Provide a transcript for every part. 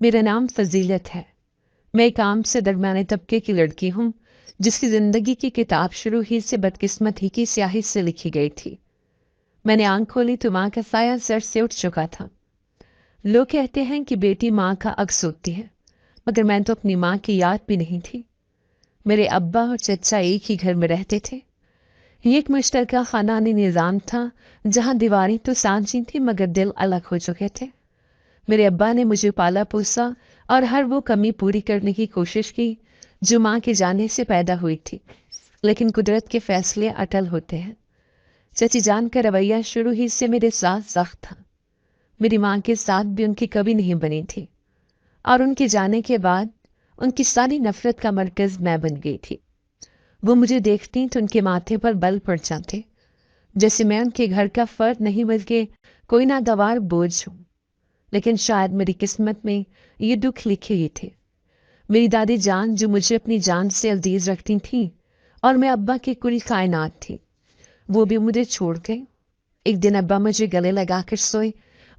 मेरा नाम फजीलत है। मैं एक आम से दरमियाने तबके की लड़की हूँ जिसकी जिंदगी की किताब शुरू ही से बदकिस्मती की स्याही से लिखी गई थी। मैंने आंख खोली तो माँ का साया सर से उठ चुका था। लोग कहते हैं कि बेटी माँ का अक्स होती है, मगर मैं तो अपनी माँ की याद भी नहीं थी। मेरे अब्बा और चचा एक ही घर में रहते थे। ये एक मुश्तरका खानानी निज़ाम था जहाँ दीवारें तो सांझी थी मगर दिल अलग हो चुके थे। मेरे अब्बा ने मुझे पाला पोसा और हर वो कमी पूरी करने की कोशिश की जो माँ के जाने से पैदा हुई थी, लेकिन कुदरत के फैसले अटल होते हैं। चची जान का रवैया शुरू ही से मेरे साथ सख्त था। मेरी माँ के साथ भी उनकी कभी नहीं बनी थी और उनके जाने के बाद उनकी सारी नफरत का मरकज मैं बन गई थी। वो मुझे देखती तो उनके माथे पर बल पड़ जाते, जैसे मैं उनके घर का फर्द नहीं बल्कि कोई नागवार बोझ हूँ। लेकिन शायद मेरी किस्मत में ये दुख लिखे ही थे। मेरी दादी जान जो मुझे अपनी जान से अजीज रखती थी और मैं अब्बा की कुल कायनात थी, वो भी मुझे छोड़ गए। एक दिन अब्बा मुझे गले लगाकर सोए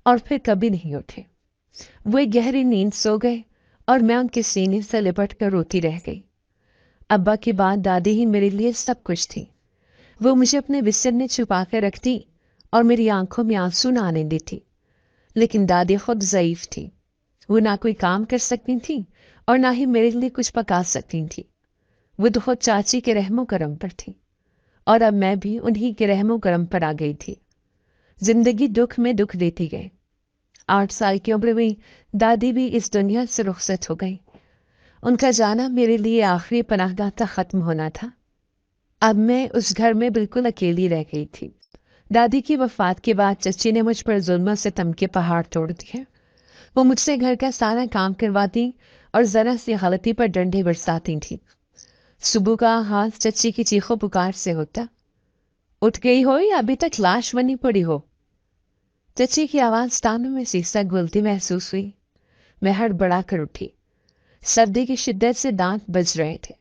और फिर कभी नहीं उठे। वो एक गहरी नींद सो गए और मैं उनके सीने से लिपट कर रोती रह गई। अब्बा के बाद दादी ही मेरे लिए सब कुछ थी। वो मुझे अपने बिस्तर में छुपा कर रखती और मेरी आंखों में आंसू न आने देती। लेकिन दादी खुद ज़ईफ थी। वो ना कोई काम कर सकती थी और ना ही मेरे लिए कुछ पका सकती थी। वो तो खुद चाची के रहमो करम पर थी और अब मैं भी उन्हीं के रहमो करम पर आ गई थी। जिंदगी दुख में दुख देती गई। 8 साल की उम्र में दादी भी इस दुनिया से रुखसत हो गई। उनका जाना मेरे लिए आखिरी पनाहगाह तक खत्म होना था। अब मैं उस घर में बिल्कुल अकेली रह गई थी। दादी की वफात के बाद चची ने मुझ पर जुल्म सितम के पहाड़ तोड़ दिए। वो मुझसे घर का सारा काम करवाती और जरा सी गलती पर डंडे बरसाती थी। सुबह का आगाज चची की चीखों पुकार से होता। उठ गई हो या अभी तक लाश बनी पड़ी हो? चची की आवाज कानों में शीशा घुलती महसूस हुई। मैं हड़बड़ा कर उठी। सर्दी की शिद्दत से दांत बज रहे थे।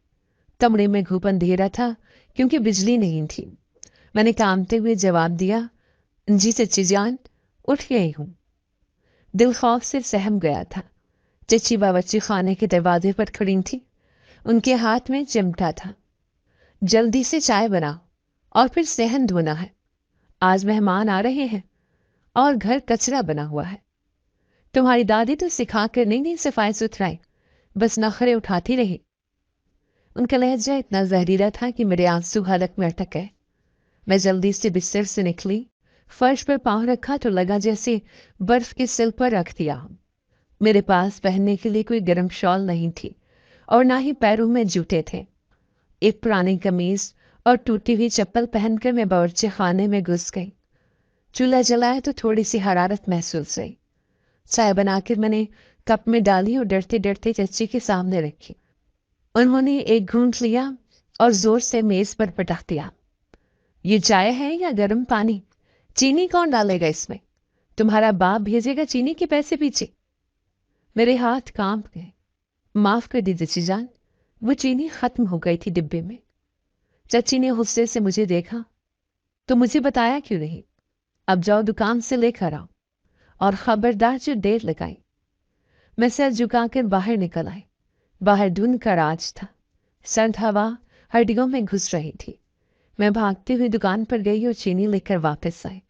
कमरे में घूप अंधेरा था क्योंकि बिजली नहीं थी। मैंने कांपते हुए जवाब दिया, जी चची जान, उठ गई हूँ। दिल खौफ से सहम गया था। चची बावर्ची खाने के दरवाजे पर खड़ी थी। उनके हाथ में चिमटा था। जल्दी से चाय बनाओ और फिर सेहन धोना है। आज मेहमान आ रहे हैं और घर कचरा बना हुआ है। तुम्हारी दादी तो सिखा कर नहीं सफाई सुथराई, बस नखरे उठाती रही। उनका लहजा इतना जहरीला था कि मेरे आंसू हलक में अटक गए। मैं जल्दी से बिस्तर से निकली। फर्श पर पांव रखा तो लगा जैसे बर्फ के सिल पर रख दिया। मेरे पास पहनने के लिए कोई गर्म शॉल नहीं थी और ना ही पैरों में जूते थे। एक पुरानी कमीज और टूटी हुई चप्पल पहनकर मैं बावर्ची खाने में घुस गई। चूल्हा जलाया तो थोड़ी सी हरारत महसूस हुई। चाय बनाकर मैंने कप में डाली और डरते डरते चच्ची के सामने रखी। उन्होंने एक घूंट लिया और जोर से मेज पर पटक दिया। ये चाय है या गर्म पानी? चीनी कौन डालेगा इसमें? तुम्हारा बाप भेजेगा चीनी के पैसे पीछे? मेरे हाथ कांप गए। माफ कर दीजिए चची जान, वो चीनी खत्म हो गई थी डिब्बे में। चची ने गुस्से से मुझे देखा। तो मुझे बताया क्यों नहीं? अब जाओ दुकान से लेकर आओ और खबरदार जो देर लगाई। मैं सर झुकाकर बाहर निकल आई। बाहर धुंध का राज था। सर्द हवा हड्डियों में घुस रही थी। मैं भागते हुए दुकान पर गई और चीनी लेकर वापस आई।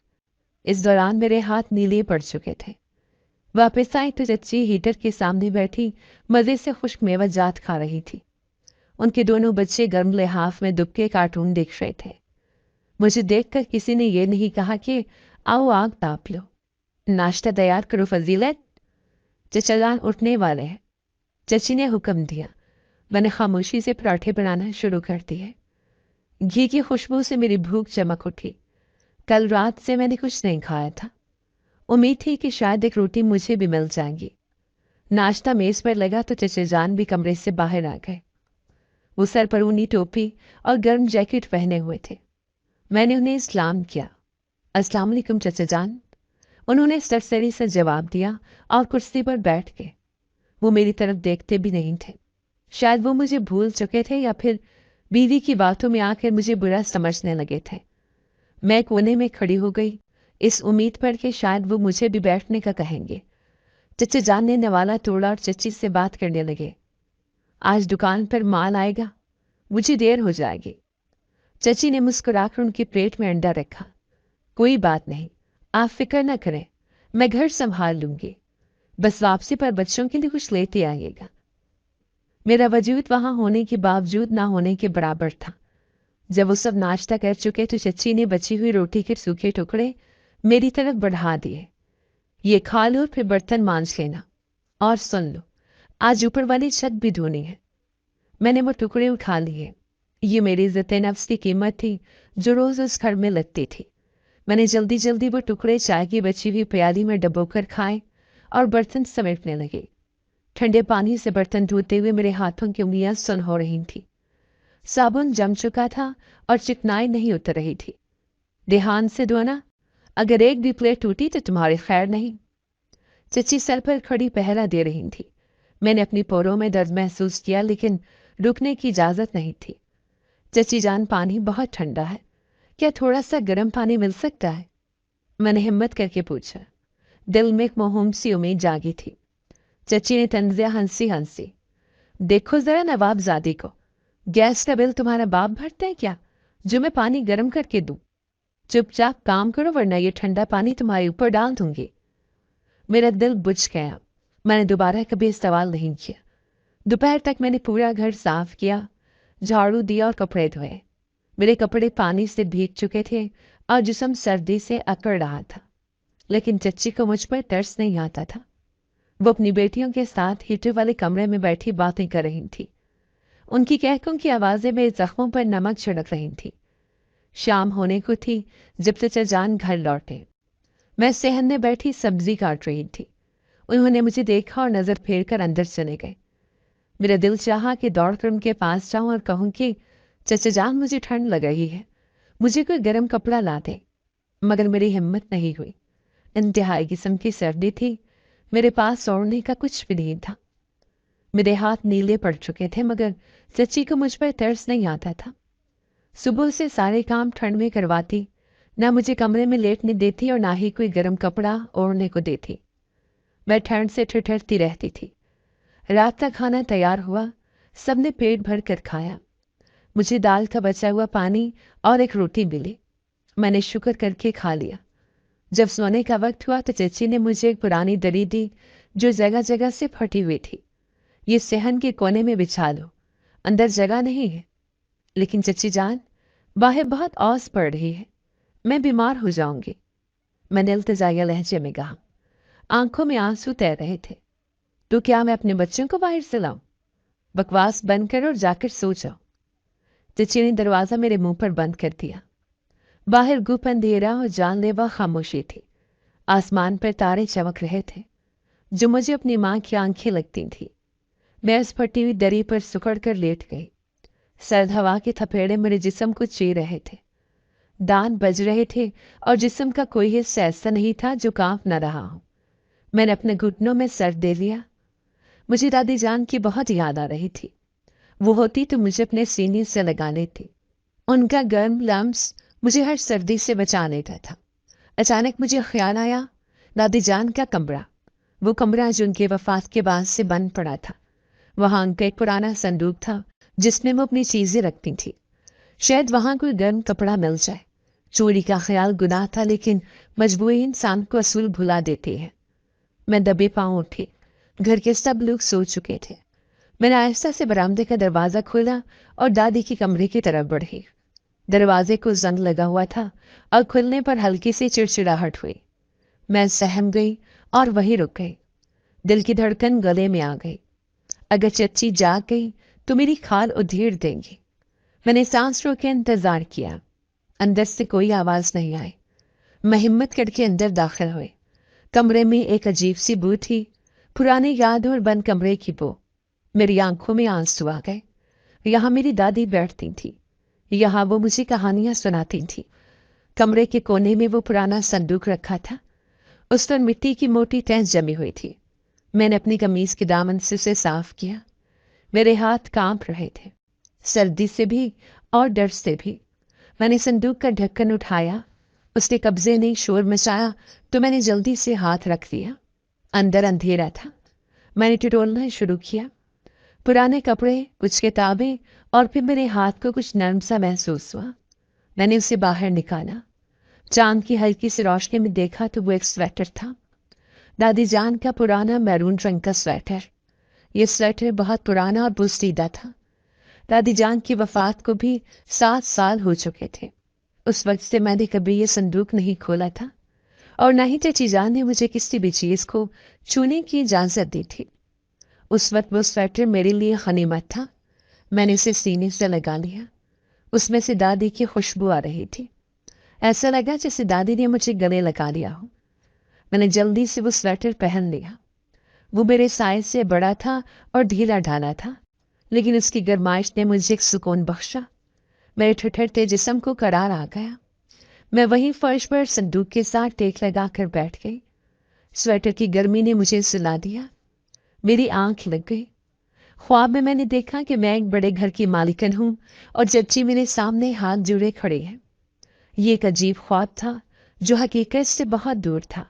इस दौरान मेरे हाथ नीले पड़ चुके थे। वापस आई तो चच्ची हीटर के सामने बैठी मजे से खुश्क मेवा जात खा रही थी। उनके दोनों बच्चे गर्म लिहाफ में दुबके कार्टून देख रहे थे। मुझे देखकर किसी ने ये नहीं कहा कि आओ आग ताप लो, नाश्ता तैयार करो फजीलत, चचा जान उठने वाले हैं। चची ने हुक्म दिया। मैंने खामोशी से पराठे बनाना शुरू कर दिए। घी की खुशबू से मेरी भूख चमक उठी। कल रात से मैंने कुछ नहीं खाया था। उम्मीद थी कि शायद एक रोटी मुझे भी मिल जाएगी। नाश्ता मेज पर लगा तो चचे जान भी कमरे से बाहर आ गए। वो सर पर ऊनी टोपी और गर्म जैकेट पहने हुए थे। मैंने उन्हें सलाम किया। अस्सलाम वालेकुम चचा जान। उन्होंने सरसरी से जवाब दिया और कुर्सी पर बैठ गए। वो मेरी तरफ देखते भी नहीं थे। शायद वो मुझे भूल चुके थे या फिर बीवी की बातों में आकर मुझे बुरा समझने लगे थे। मैं कोने में खड़ी हो गई, इस उम्मीद पर कि शायद वो मुझे भी बैठने का कहेंगे। चचा जान ने नवाला तोड़ा और चची से बात करने लगे। आज दुकान पर माल आएगा, मुझे देर हो जाएगी। चची ने मुस्कुराकर उनके प्लेट में अंडा रखा। कोई बात नहीं, आप फिक्र न करें, मैं घर संभाल लूंगी। बस वापसी पर बच्चों के लिए कुछ लेते आइएगा। मेरा वजूद वहां होने के बावजूद ना होने के बराबर था। जब वो सब नाश्ता कर चुके तो चची ने बची हुई रोटी के सूखे टुकड़े मेरी तरफ बढ़ा दिए। ये खा लो, फिर बर्तन मांज लेना। और सुन लो, आज ऊपर वाली छत भी धोनी है। मैंने वो टुकड़े उठा लिए। ये मेरी इज्जत नफ्स की कीमत थी जो रोज उस घर में लगती थी। मैंने जल्दी जल्दी वो टुकड़े चाय की बची हुई प्याली में डबोकर खाए और बर्तन समेटने लगे। ठंडे पानी से बर्तन धोते हुए मेरे हाथों की उंगलियां सुन हो रही थी। साबुन जम चुका था और चिकनाई नहीं उतर रही थी। ध्यान से धोना, अगर एक भी प्लेट टूटी तो तुम्हारी खैर नहीं। चची सर पर खड़ी पहरा दे रही थी। मैंने अपनी पोरों में दर्द महसूस किया, लेकिन रुकने की इजाजत नहीं थी। चची जान, पानी बहुत ठंडा है, क्या थोड़ा सा गर्म पानी मिल सकता है? मैंने हिम्मत करके पूछा। दिल में एक मोहम सी उम्मीद जागी थी। चची ने तंजिया हंसी हंसी, देखो जरा नवाबजादी को, गैस का बिल तुम्हारा बाप भरता है क्या जो मैं पानी गर्म करके दूं? चुपचाप काम करो, वरना ये ठंडा पानी तुम्हारे ऊपर डाल दूंगी। मेरा दिल बुझ गया। मैंने दोबारा कभी सवाल नहीं किया। दोपहर तक मैंने पूरा घर साफ किया, झाड़ू दिया और कपड़े धोए। मेरे कपड़े पानी से भीग चुके थे और जिस्म सर्दी से अकड़ रहा था, लेकिन चच्ची को मुझ पर तरस नहीं आता था। वो अपनी बेटियों के साथ हीटर वाले कमरे में बैठी बातें कर रही थी। उनकी कहकों की आवाजें मेरे जख्मों पर नमक छिड़क रही थी। शाम होने को थी जब चचा जान घर लौटे। मैं सहन में बैठी सब्जी काट रही थी। उन्होंने मुझे देखा और नजर फेर कर अंदर चले गए। मेरा दिल चाहा कि दौड़कर उनके पास जाऊं और कहूं कि चचा जान, मुझे ठंड लग रही है, मुझे कोई गर्म कपड़ा ला दे। मगर मेरी हिम्मत नहीं हुई। इंतहाई किस्म की सर्दी थी, मेरे पास ओढ़ने का कुछ भी नहीं था। मेरे हाथ नीले पड़ चुके थे, मगर चची को मुझ पर तरस नहीं आता था। सुबह से सारे काम ठंड में करवाती, ना मुझे कमरे में लेटने देती और ना ही कोई गर्म कपड़ा ओढ़ने को देती। मैं ठंड से ठिठुरती रहती थी। रात का खाना तैयार हुआ, सबने पेट भर कर खाया। मुझे दाल का बचा हुआ पानी और एक रोटी मिली। मैंने शुक्र करके खा लिया। जब सोने का वक्त हुआ तो चची ने मुझे एक पुरानी दरी दी जो जगह जगह से फटी हुई थी। ये सहन के कोने में बिछा लो, अंदर जगह नहीं है। लेकिन चची जान, बाहर बहुत औस पड़ रही है, मैं बीमार हो जाऊंगी। मैंने इल्तिजाया लहजे में कहा। आंखों में आंसू तैर रहे थे। तो क्या मैं अपने बच्चों को बाहर से लाऊं? बकवास बंद करो और जाकर सो जाओ। चची ने दरवाजा मेरे मुंह पर बंद कर दिया। बाहर गुप अंधेरा और जानलेवा खामोशी थी। आसमान पर तारे चमक रहे थे जो मुझे अपनी मां की आंखें लगती थी। मैं उस फटी हुई दरी पर सुकड़ कर लेट गई। सर्द हवा के थपेड़े मेरे जिस्म को चीर रहे थे। दांत बज रहे थे और जिस्म का कोई हिस्सा ऐसा नहीं था जो कांप न रहा हो। मैंने अपने घुटनों में सर दे लिया। मुझे दादी जान की बहुत याद आ रही थी। वो होती तो मुझे अपने सीने से लगा लेती। उनका गर्म लम्स मुझे हर सर्दी से बचा लेता था। अचानक मुझे ख्याल आया, दादी जान का कमरा, वो कमरा जो उनके वफात के बाद से बंद पड़ा था। वहां उनका एक पुराना संदूक था जिसमें वो अपनी चीजें रखती थी। शायद वहां कोई गर्म कपड़ा मिल जाए। चोरी का ख्याल गुनाह था, लेकिन मजबूरी इंसान को असूल भुला देती है। मैं दबे पांव उठी। घर के सब लोग सो चुके थे। मैंने आहिस्ता से बरामदे का दरवाजा खोला और दादी के कमरे की तरफ बढ़ी। दरवाजे को जंग लगा हुआ था और खुलने पर हल्की सी चिड़चिड़ाहट हुई। मैं सहम गई और वहीं रुक गई। दिल की धड़कन गले में आ गई। अगर चच्ची जाग गई तो मेरी खाल उधेड़ देंगी। मैंने सांस रोके इंतजार किया। अंदर से कोई आवाज नहीं आई। मैं हिम्मत करके अंदर दाखिल हुई। कमरे में एक अजीब सी बू थी, पुरानी याद और बंद कमरे की बू। मेरी आंखों में आंसू आ गए। यहाँ मेरी दादी बैठती थी, यहाँ वो मुझे कहानियां सुनाती थी। कमरे के कोने में वो पुराना संदूक रखा था, उस पर मिट्टी की मोटी तह जमी हुई थी। मैंने अपनी कमीज के दामन से उसे साफ किया। मेरे हाथ कांप रहे थे, सर्दी से भी और डर से भी। मैंने संदूक का ढक्कन उठाया। उसके कब्जे ने शोर मचाया तो मैंने जल्दी से हाथ रख दिया। अंदर अंधेरा था। मैंने टटोलना शुरू किया। पुराने कपड़े, कुछ किताबें और फिर मेरे हाथ को कुछ नर्म सा महसूस हुआ। मैंने उसे बाहर निकाला। चांद की हल्की सी रोशनी में देखा तो वो एक स्वेटर था। दादी जान का पुराना मैरून रंग का स्वेटर। ये स्वेटर बहुत पुराना और बुस्तीदा था। दादी जान की वफात को भी 7 साल हो चुके थे। उस वक्त से मैंने कभी ये संदूक नहीं खोला था और न ही चाची जान ने मुझे किसी भी चीज को छूने की इजाजत दी थी। उस वक्त वो स्वेटर मेरे लिए गनीमत था। मैंने उसे सीने से लगा लिया। उसमें से दादी की खुशबू आ रही थी। ऐसा लगा जैसे दादी ने मुझे गले लगा लिया हो। मैंने जल्दी से वो स्वेटर पहन लिया। वो मेरे साइज से बड़ा था और ढीला ढाला था, लेकिन उसकी गर्माइश ने मुझे एक सुकून बख्शा। मेरे ठिठुरते जिस्म को करार आ गया। मैं वहीं फर्श पर संदूक के साथ टेक लगाकर बैठ गई। स्वेटर की गर्मी ने मुझे सुला दिया। मेरी आंख लग गई। ख्वाब में मैंने देखा कि मैं एक बड़े घर की मालिकन हूं और चच्ची मेरे सामने हाथ जुड़े खड़े हैं। ये एक अजीब ख्वाब था जो हकीकत से बहुत दूर था।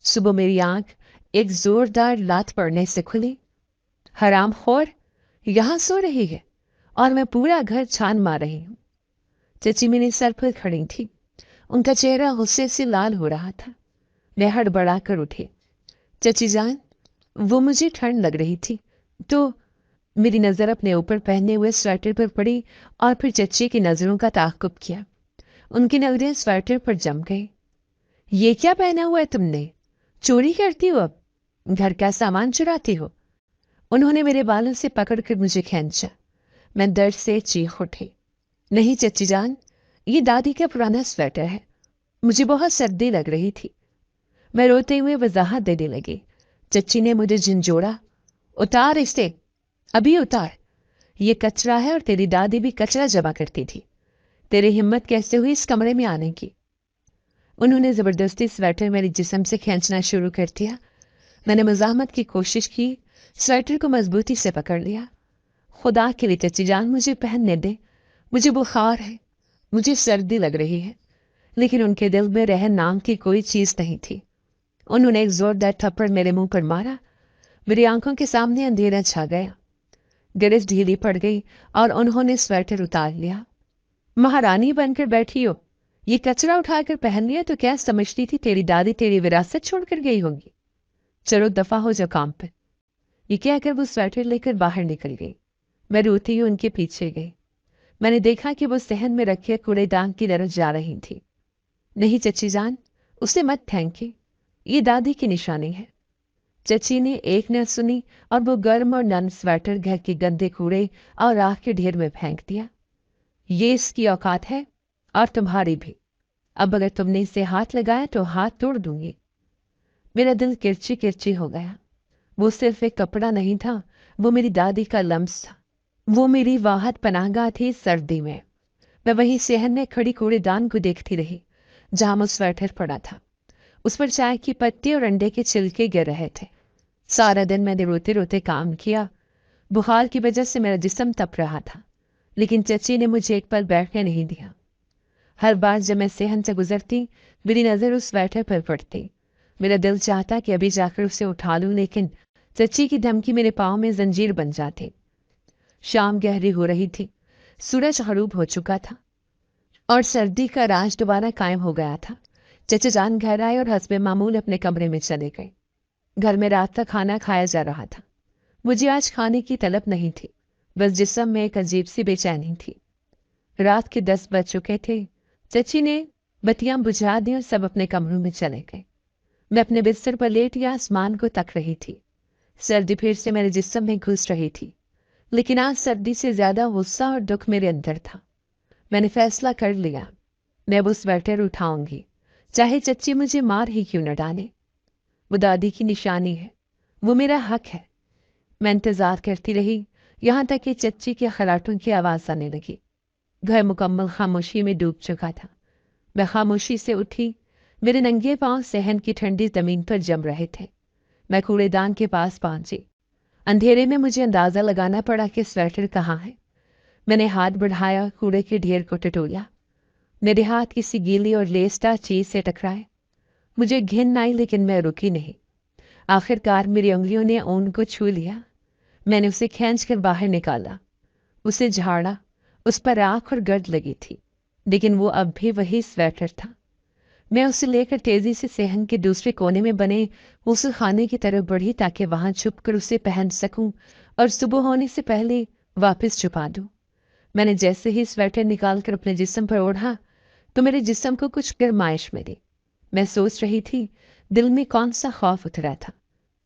सुबह मेरी आंख एक जोरदार लात पड़ने से खुली। हरामखोर, यहां सो रही है और मैं पूरा घर छान मार रही हूं। चची मेरे सर पर खड़ी थी। उनका चेहरा गुस्से से लाल हो रहा था। मैं हड़बड़ा कर उठी। चची जान, वो मुझे ठंड लग रही थी तो मेरी नजर अपने ऊपर पहने हुए स्वेटर पर पड़ी और फिर चच्ची की नजरों का ताक़ुब किया। उनकी नजरें स्वेटर पर जम गई। ये क्या पहना हुआ है तुमने? चोरी करती हो अब? घर का सामान चुराती हो? उन्होंने मेरे बालों से पकड़कर मुझे खींचा। मैं दर्द से चीख उठी। नहीं चच्ची जान, ये दादी का पुराना स्वेटर है। मुझे बहुत सर्दी लग रही थी। मैं रोते हुए वजाहत देने लगी। चच्ची ने मुझे झिंझोड़ा। उतार इसे, अभी उतार। ये कचरा है और तेरी दादी भी कचरा जमा करती थी। तेरी हिम्मत कैसे हुई इस कमरे में आने की? उन्होंने जबरदस्ती स्वेटर मेरे जिस्म से खींचना शुरू कर दिया। मैंने मजामत की कोशिश की। स्वेटर को मजबूती से पकड़ लिया। खुदा के लिए चची जान, मुझे पहनने दे। मुझे बुखार है, मुझे सर्दी लग रही है। लेकिन उनके दिल में रहम नाम की कोई चीज नहीं थी। उन्होंने एक जोरदार थप्पड़ मेरे मुंह पर मारा। मेरी आंखों के सामने अंधेरा छा गया। गिरिश ढीली पड़ गई और उन्होंने स्वेटर उतार लिया। महारानी बनकर बैठी हो, ये कचरा उठाकर पहन लिया तो क्या समझती थी तेरी दादी तेरी विरासत छोड़कर गई होंगी? चलो दफा हो जाओ काम पे। ये कहकर वो स्वेटर लेकर बाहर निकल गई। मैं रोती हुई उनके पीछे गई। मैंने देखा कि वो सहन में रखे कूड़ेदान की तरफ जा रही थी। नहीं चची जान, उसे मत फेंकी। ये दादी की निशानी है। चची ने एक न सुनी और वो गर्म और नम स्वेटर घर के गंदे कूड़े और राख के ढेर में फेंक दिया। ये इसकी औकात है और तुम्हारी भी। अब अगर तुमने इसे हाथ लगाया तो हाथ तोड़ दूंगी। मेरा दिल किरची किरची हो गया। वो सिर्फ एक कपड़ा नहीं था, वो मेरी दादी का लम्स था। वो मेरी वाहद पनाहगाह थी सर्दी में। मैं वहीं सहन में खड़ी कूड़ेदान को देखती रही जहां वो स्वेटर पड़ा था। उस पर चाय की पत्ती और अंडे के छिलके गिर रहे थे। सारा दिन मैंने रोते रोते काम किया। बुखार की वजह से मेरा जिस्म तप रहा था, लेकिन चची ने मुझे एक पल बैठने नहीं दिया। हर बार जब मैं सहन से गुजरती, मेरी नजर उस स्वेटर पर पड़ती। मेरा दिल चाहता कि अभी जाकर उसे उठा लूं, लेकिन चची की धमकी मेरे पाँव में जंजीर बन जाती। शाम गहरी हो रही थी। सूरज गरूब हो चुका था और सर्दी का राज दोबारा कायम हो गया था। चचा जान घर आए और हस्बे मामूल अपने कमरे में चले गए। घर में रात का खाना खाया जा रहा था। मुझे आज खाने की तलब नहीं थी, बस जिस्म में एक अजीब सी बेचैनी थी। रात के 10 बज चुके थे। चची ने बत्तियां बुझा दी और सब अपने कमरों में चले गए। मैं अपने बिस्तर पर लेट या आसमान को तक रही थी। सर्दी फिर से मेरे जिस्म में घुस रही थी, लेकिन आज सर्दी से ज्यादा गुस्सा और दुख मेरे अंदर था। मैंने फैसला कर लिया, मैं वो स्वेटर उठाऊंगी, चाहे चच्ची मुझे मार ही क्यों न डाले। वो दादी की निशानी है, वो मेरा हक है। मैं इंतजार करती रही, यहां तक कि चच्ची के खराटों की आवाज आने लगी। घर मुकम्मल खामोशी में डूब चुका था। मैं खामोशी से उठी। मेरे नंगे पांव सहन की ठंडी जमीन पर जम रहे थे। मैं कूड़ेदान के पास पहुंची। अंधेरे में मुझे अंदाजा लगाना पड़ा कि स्वेटर कहाँ है। मैंने हाथ बढ़ाया, कूड़े के ढेर को टटोला। मेरे हाथ किसी गीली और लेसदार चीज से टकराए। मुझे घिन आई, लेकिन मैं रुकी नहीं। आखिरकार मेरी उंगलियों ने ऊन को छू लिया। मैंने उसे खींचकर बाहर निकाला, उसे झाड़ा। उस पर आँख और गर्द लगी थी, लेकिन वो अब भी वही स्वेटर था। मैं उसे लेकर तेजी से सहन के दूसरे कोने में बने उस खाने की तरफ बढ़ी ताकि वहां छुपकर उसे पहन सकूं और सुबह होने से पहले वापस छुपा दूं। मैंने जैसे ही स्वेटर निकालकर अपने जिस्म पर ओढ़ा तो मेरे जिस्म को कुछ गर्माइश मिली। मैं सोच रही थी दिल में कौन सा खौफ उतरा था।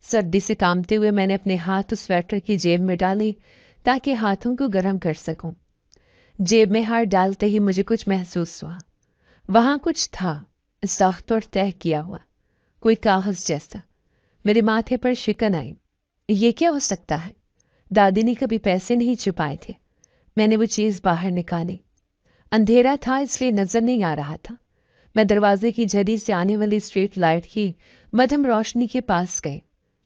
सर्दी से कांपते हुए मैंने अपने हाथ उस स्वेटर की जेब में डाले ताकि हाथों को गर्म कर सकूं। जेब में हाथ डालते ही मुझे कुछ महसूस हुआ। वहां कुछ था, सख्त और तय किया हुआ, कोई कागज जैसा। मेरे माथे पर शिकन आई। ये क्या हो सकता है? दादी ने कभी पैसे नहीं छुपाए थे। मैंने वो चीज बाहर निकाली। अंधेरा था इसलिए नजर नहीं आ रहा था। मैं दरवाजे की झड़ी से आने वाली स्ट्रीट लाइट की मध्यम रोशनी के पास गई।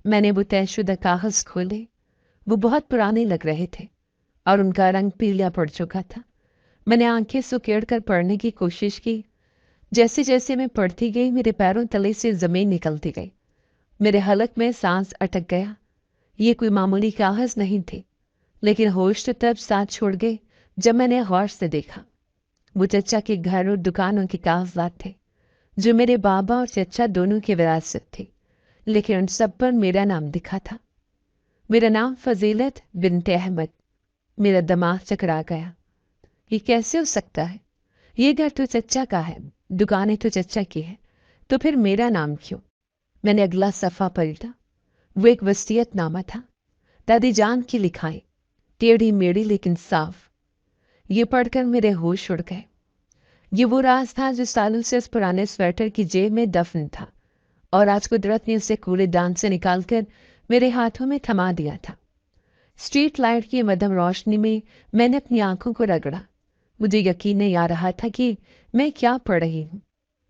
मैंने वो तयशुदा कागज खोले। वो बहुत पुराने लग रहे थे और उनका रंग पीला पड़ चुका था। मैंने आंखें सुकेड़ कर पढ़ने की कोशिश की। जैसे जैसे मैं पढ़ती गई मेरे पैरों तले से जमीन निकलती गई। मेरे हलक में सांस अटक गया। ये कोई मामूली कागज नहीं थे, लेकिन होश तो तब साथ छोड़ गए जब मैंने गौर से देखा। वो चचा के घर और दुकानों के कागजात थे जो मेरे बाबा और चचा दोनों की विरासत थी, लेकिन उन सब पर मेरा नाम लिखा था। मेरा नाम फजीलत बिन्त अहमद। मेरा दिमाग चकरा गया। ये कैसे हो सकता है? ये घर तो चचा का है, दुकानें तो चचा की है, तो फिर मेरा नाम क्यों? मैंने अगला सफ़ा पलटा। वो एक वसीयतनामा था, दादी जान की लिखाई, टेढ़ी मेढ़ी लेकिन साफ। ये पढ़कर मेरे होश उड़ गए। ये वो राज था जो सालों से उस पुराने स्वेटर की जेब में दफन था और आज कुदरत ने उसे कूड़ेदान से निकालकर मेरे हाथों में थमा दिया था। स्ट्रीट लाइट की मध्यम रोशनी में मैंने अपनी आंखों को रगड़ा। मुझे यकीन नहीं आ रहा था कि मैं क्या पढ़ रही हूँ।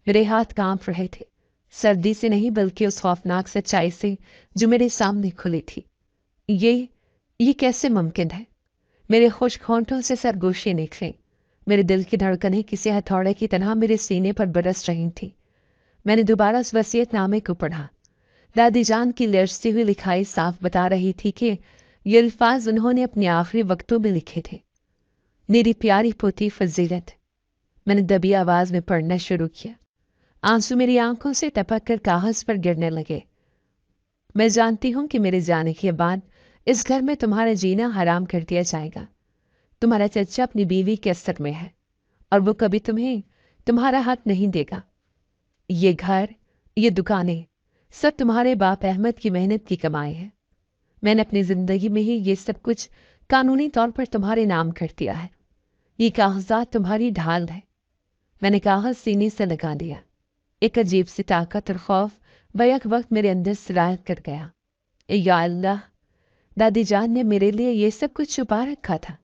मेरे हाथ कांप रहे थे, सर्दी से नहीं बल्कि उस खौफनाक सच्चाई से जो मेरे सामने खुली थी। ये कैसे मुमकिन है? मेरे खुश्क होंठों से सरगोशी निकले। मेरे दिल की धड़कनें किसी हथौड़े की तरह मेरे सीने पर बरस रही थी। मैंने दोबारा उस वसीयतनामे को पढ़ा। दादी जान की लरजती हुई लिखाई साफ बता रही थी कि ये अल्फाज उन्होंने अपने आखिरी वक्तों में लिखे थे। मेरी प्यारी पोती फजीलत। मैंने दबी आवाज में पढ़ना शुरू किया। आंसू मेरी आंखों से टपक कर कागज पर गिरने लगे। मैं जानती हूं कि मेरे जाने के बाद इस घर में तुम्हारा जीना हराम कर दिया जाएगा। तुम्हारा चचा अपनी बीवी के असर में है और वो कभी तुम्हें तुम्हारा हक नहीं देगा। ये घर, ये दुकानें, सब तुम्हारे बाप अहमद की मेहनत की कमाई है। मैंने अपनी जिंदगी में ही ये सब कुछ कानूनी तौर पर तुम्हारे नाम कर दिया है। ये कागजात तुम्हारी ढाल है। मैंने कागज सीने से लगा दिया। एक अजीब सी ताकत और खौफ बैक वक्त मेरे अंदर सिरायत कर गया। या अल्लाह, दादी जान ने मेरे लिए ये सब कुछ छुपा रखा था।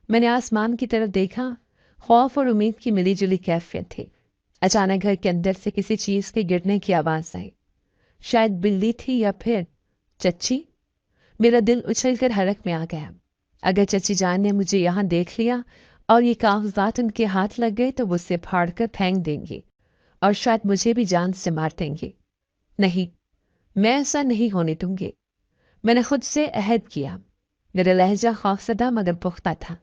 मैंने आसमान की तरफ देखा। खौफ और उम्मीद की मिली जुली कैफियत थी। अचानक घर के अंदर से किसी चीज के गिरने की आवाज आई। शायद बिल्ली थी या फिर चच्ची। मेरा दिल उछलकर हरक में आ गया। अगर चची जान ने मुझे यहाँ देख लिया और ये कागजात उनके हाथ लग गए तो वो उसे फाड़ कर फेंक देंगी और शायद मुझे भी जान से मार देंगी। नहीं, मैं ऐसा नहीं होने दूंगी। मैंने खुद से अहद किया। मेरा लहजा खौफजदा मगर पुख्ता था।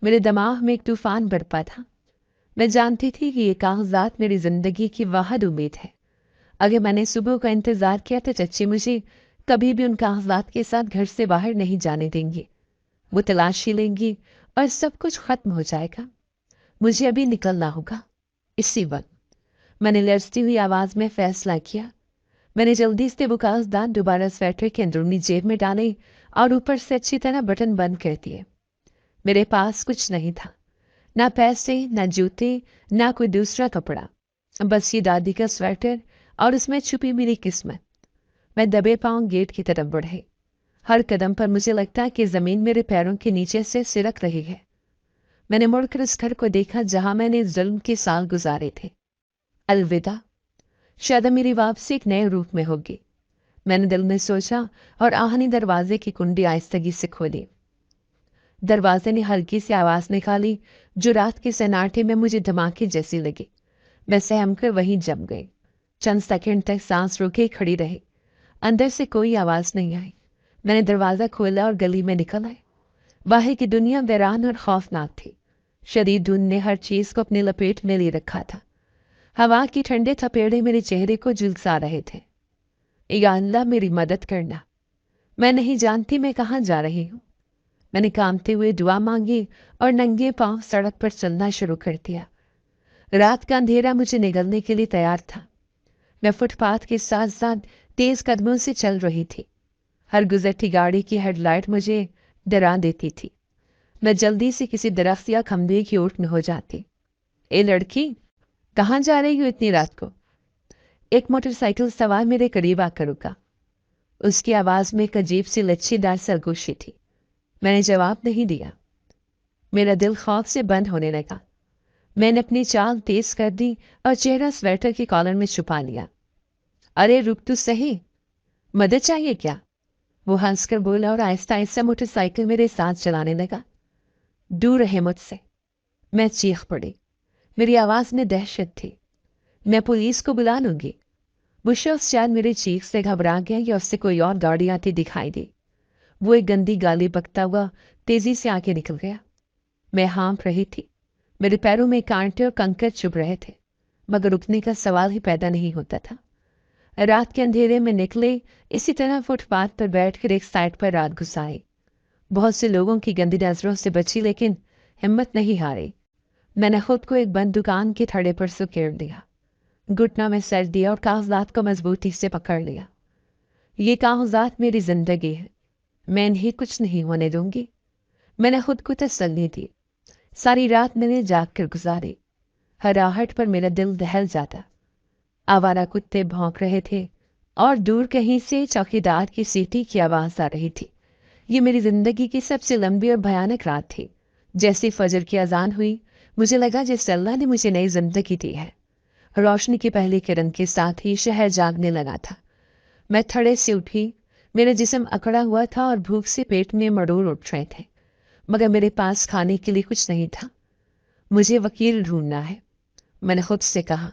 मेरे दिमाग में एक तूफान बरपा था। मैं जानती थी कि ये कागजात मेरी जिंदगी की वाहिद उम्मीद है। अगर मैंने सुबह का इंतजार किया तो चच्ची मुझे कभी भी उन कागजात के साथ घर से बाहर नहीं जाने देंगी। वो तलाशी लेंगी और सब कुछ खत्म हो जाएगा। मुझे अभी निकलना होगा। इसी वक्त मैंने लरजती हुई आवाज में फैसला किया। मैंने जल्दी से वो कागजात दोबारा स्वेटर के अंदरूनी जेब में डाले और ऊपर से अच्छी तरह बटन बंद कर दिए। मेरे पास कुछ नहीं था, ना पैसे, ना जूते, ना कोई दूसरा कपड़ा, बस ये दादी का स्वेटर और उसमें छुपी मेरी किस्मत। मैं दबे पांव गेट की तरफ बढ़े। हर कदम पर मुझे लगता कि जमीन मेरे पैरों के नीचे से सिरक रही है। मैंने मुड़कर उस घर को देखा जहां मैंने जुल्म के साल गुजारे थे। अलविदा, शायद मेरी वापसी एक नए रूप में होगी। मैंने दिल में सोचा और आहनी दरवाजे की कुंडी आहिस्तगी से खोली। दरवाजे ने हल्की सी आवाज निकाली जो रात के सन्नाटे में मुझे धमाके जैसी लगी। मैं सहम कर वहीं जम गई। चंद सेकंड तक सांस रोके खड़ी रही। अंदर से कोई आवाज नहीं आई। मैंने दरवाजा खोला और गली में निकल आए। बाहर की दुनिया वीरान और खौफनाक थी। शदीद धुंध ने हर चीज को अपने लपेट में ले रखा था। हवा की ठंडे थपेड़े मेरे चेहरे को झुलसा रहे थे। या अल्लाह मेरी मदद करना, मैं नहीं जानती मैं कहाँ जा रही हूँ। मैंने कांपते हुए दुआ मांगी और नंगे पांव सड़क पर चलना शुरू कर दिया। रात का अंधेरा मुझे निगलने के लिए तैयार था। मैं फुटपाथ के साथ साथ तेज कदमों से चल रही थी। हर गुजरती गाड़ी की हेडलाइट मुझे डरा देती थी। मैं जल्दी से किसी दरख्त या खंभे की ओट में हो जाती। ए लड़की, कहाँ जा रही हो इतनी रात को? एक मोटरसाइकिल सवार मेरे करीब आकर रुका। उसकी आवाज में एक अजीब सी लच्छीदार सरगोशी थी। मैंने जवाब नहीं दिया। मेरा दिल खौफ से बंद होने लगा। मैंने अपनी चाल तेज कर दी और चेहरा स्वेटर की कॉलर में छुपा लिया। अरे रुक तो सही, मदद चाहिए क्या? वो हंसकर बोला और आहिस्ता आहिस्ता मोटरसाइकिल मेरे साथ चलाने लगा। दूर रहे मुझसे। मैं चीख पड़ी। मेरी आवाज में दहशत थी। मैं पुलिस को बुला लूंगी। वो शख्स शायद मेरी चीख से घबरा गया या उससे कोई और गाड़ी आती दिखाई दी। वो एक गंदी गाली बकता हुआ तेजी से आगे निकल गया। मैं हाँफ रही थी। मेरे पैरों में कांटे और कंकड़ चुभ रहे थे, मगर रुकने का सवाल ही पैदा नहीं होता था। रात के अंधेरे में निकले, इसी तरह फुटपाथ पर बैठकर एक साइड पर रात गुजारी। बहुत से लोगों की गंदी नजरों से बची, लेकिन हिम्मत नहीं हारी। मैंने खुद को एक बंद दुकान के थड़े पर सुकेड़ दिया। घुटना में सर दिया और कागजात को मजबूती से पकड़ लिया। ये कागजात मेरी जिंदगी है, मैं इन्हें कुछ नहीं होने दूंगी। मैंने खुद को तसल्ली दी। सारी रात मैंने जाग कर गुजारी। हर आहट पर मेरा दिल दहल जाता। आवारा कुत्ते भौंक रहे थे और दूर कहीं से चौकीदार की सीटी की आवाज आ रही थी। ये मेरी जिंदगी की सबसे लंबी और भयानक रात थी। जैसे फजर की अजान हुई, मुझे लगा जैसे अल्लाह ने मुझे नई जिंदगी दी है। रोशनी की पहली किरण के साथ ही शहर जागने लगा था। मैं थड़े से उठी। मेरा जिस्म अकड़ा हुआ था और भूख से पेट में मरोड़ उठ रहे थे, मगर मेरे पास खाने के लिए कुछ नहीं था। मुझे वकील ढूंढना है, मैंने खुद से कहा,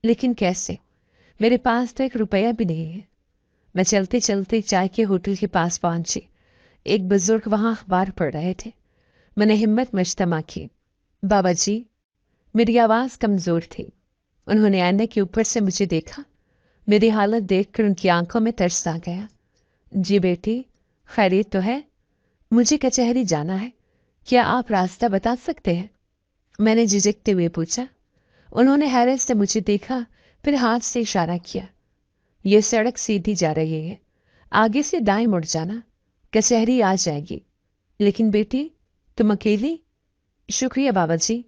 लेकिन कैसे? मेरे पास तो एक रुपया भी नहीं है। मैं चलते चलते चाय के होटल के पास पहुंची। एक बुजुर्ग वहां अखबार पढ़ रहे थे। मैंने हिम्मत मुजतमा की। बाबा जी, मेरी आवाज कमजोर थी। उन्होंने आईने के ऊपर से मुझे देखा। मेरी हालत देखकर उनकी आंखों में तरस आ गया। जी बेटी, खैरियत तो है? मुझे कचहरी जाना है, क्या आप रास्ता बता सकते हैं? मैंने झिझकते हुए पूछा। उन्होंने हैरत से मुझे देखा, फिर हाथ से इशारा किया। ये सड़क सीधी जा रही है, आगे से दाएं मुड़ जाना, कचहरी आ जाएगी। लेकिन बेटी, तुम अकेली? शुक्रिया बाबा जी।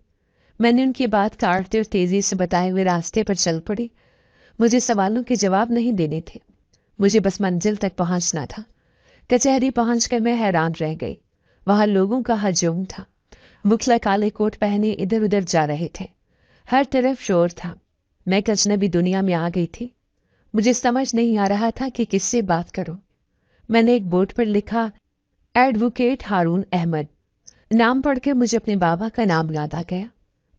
मैंने उनकी बात काटते और तेजी से बताए हुए रास्ते पर चल पड़ी। मुझे सवालों के जवाब नहीं देने थे, मुझे बस मंजिल तक पहुंचना था। कचहरी पहुंचकर मैं हैरान रह गई। वहां लोगों का हजूम था। मुखला काले कोट पहने इधर उधर जा रहे थे। हर तरफ शोर था। मैं एक अजनबी दुनिया में आ गई थी। मुझे समझ नहीं आ रहा था कि किससे बात करूं। मैंने एक बोर्ड पर लिखा, एडवोकेट हारून अहमद। नाम पढ़कर मुझे अपने बाबा का नाम याद आ गया।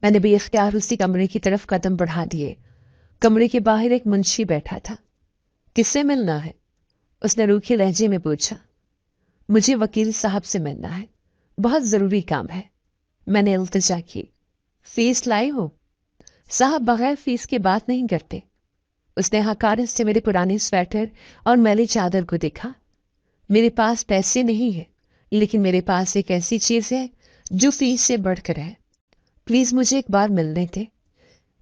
मैंने बेइख्तियार उसी कमरे की तरफ कदम बढ़ा दिए। कमरे के बाहर एक मुंशी बैठा था। किससे मिलना है? उसने रूखे लहजे में पूछा। मुझे वकील साहब से मिलना है, बहुत जरूरी काम है। मैंने इल्तिजा की। फीस लाई हो? साहब बगैर फीस के बात नहीं करते। उसने हकारत से मेरे पुराने स्वेटर और मैली चादर को देखा। मेरे पास पैसे नहीं है, लेकिन मेरे पास एक ऐसी चीज है जो फीस से बढ़कर है। प्लीज मुझे एक बार मिलने थे।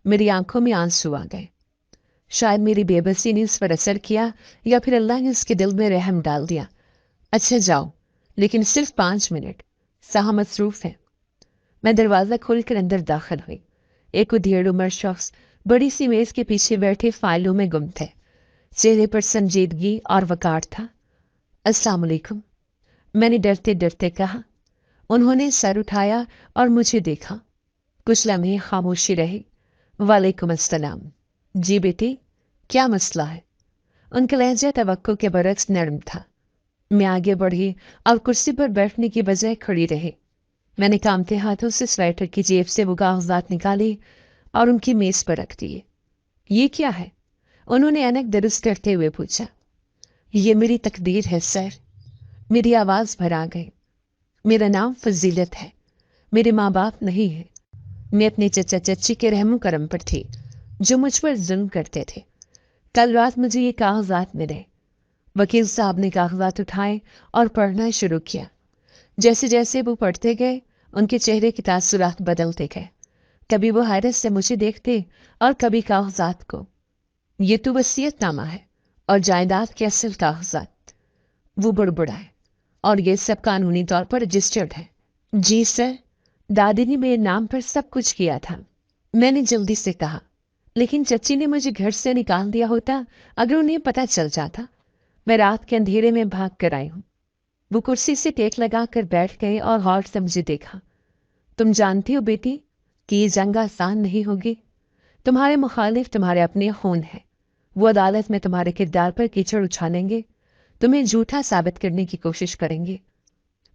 मेरी आंखों में आंसू आ गए। शायद मेरी बेबसी ने उस पर असर किया, या फिर अल्लाह ने उसके दिल में रहम डाल दिया। अच्छा जाओ, लेकिन सिर्फ 5 मिनट, साहब मसरूफ है। मैं दरवाजा खोलकर अंदर दाखिल हुई। एक उधेड़ उम्र शख्स बड़ी सी मेज के पीछे बैठे फाइलों में गुम थे। चेहरे पर संजीदगी और वकार था। अस्सलाम वालेकुम, मैंने डरते डरते कहा। उन्होंने सर उठाया और मुझे देखा। कुछ लम्हे खामोशी रही। वालेकुम अस्सलाम। जी बेटी, क्या मसला है? उनका लहजा तवक्को के बरक्स नरम था। मैं आगे बढ़ी और कुर्सी पर बैठने की बजाय खड़ी रही। मैंने कामते हाथों से स्वेटर की जेब से वो कागजात निकाली और उनकी मेज पर रख दिए। ये क्या है? उन्होंने ऐनक दुरुस्त करते हुए पूछा। یہ میری تقدیر ہے سر، میری آواز بھر آ گئی۔ میرا نام فضیلت ہے، میرے ماں باپ نہیں ہے۔ میں اپنے چچا چچی کے رحم و کرم پر تھی جو مجھ پر ظلم کرتے تھے۔ کل رات مجھے یہ کاغذات ملے۔ وکیل صاحب نے کاغذات اٹھائے اور پڑھنا شروع کیا۔ جیسے جیسے وہ پڑھتے گئے ان کے چہرے کے تاثرات بدلتے گئے۔ کبھی وہ حیرت سے مجھے دیکھتے اور کبھی کاغذات کو۔ یہ تو وصیت نامہ ہے اور جائیداد کے اصل کاغذات۔ وہ بڑبڑائے، اور یہ سب قانونی طور پر رجسٹرڈ ہے؟ جی سر، دادی نے میرے نام پر سب کچھ کیا تھا، میں نے جلدی سے کہا۔ لیکن چچی نے مجھے گھر سے نکال دیا ہوتا اگر انہیں پتہ چل جاتا۔ میں رات کے اندھیرے میں بھاگ کر آئی ہوں۔ وہ کرسی سے ٹیک لگا کر بیٹھ گئے اور غور سے مجھے دیکھا۔ تم جانتی ہو بیٹی کہ یہ جنگ آسان نہیں ہوگی۔ تمہارے مخالف تمہارے اپنے خون ہیں۔ وہ عدالت میں تمہارے کردار پر کیچڑ اچھالیں گے، تمہیں جھوٹا ثابت کرنے کی کوشش کریں گے۔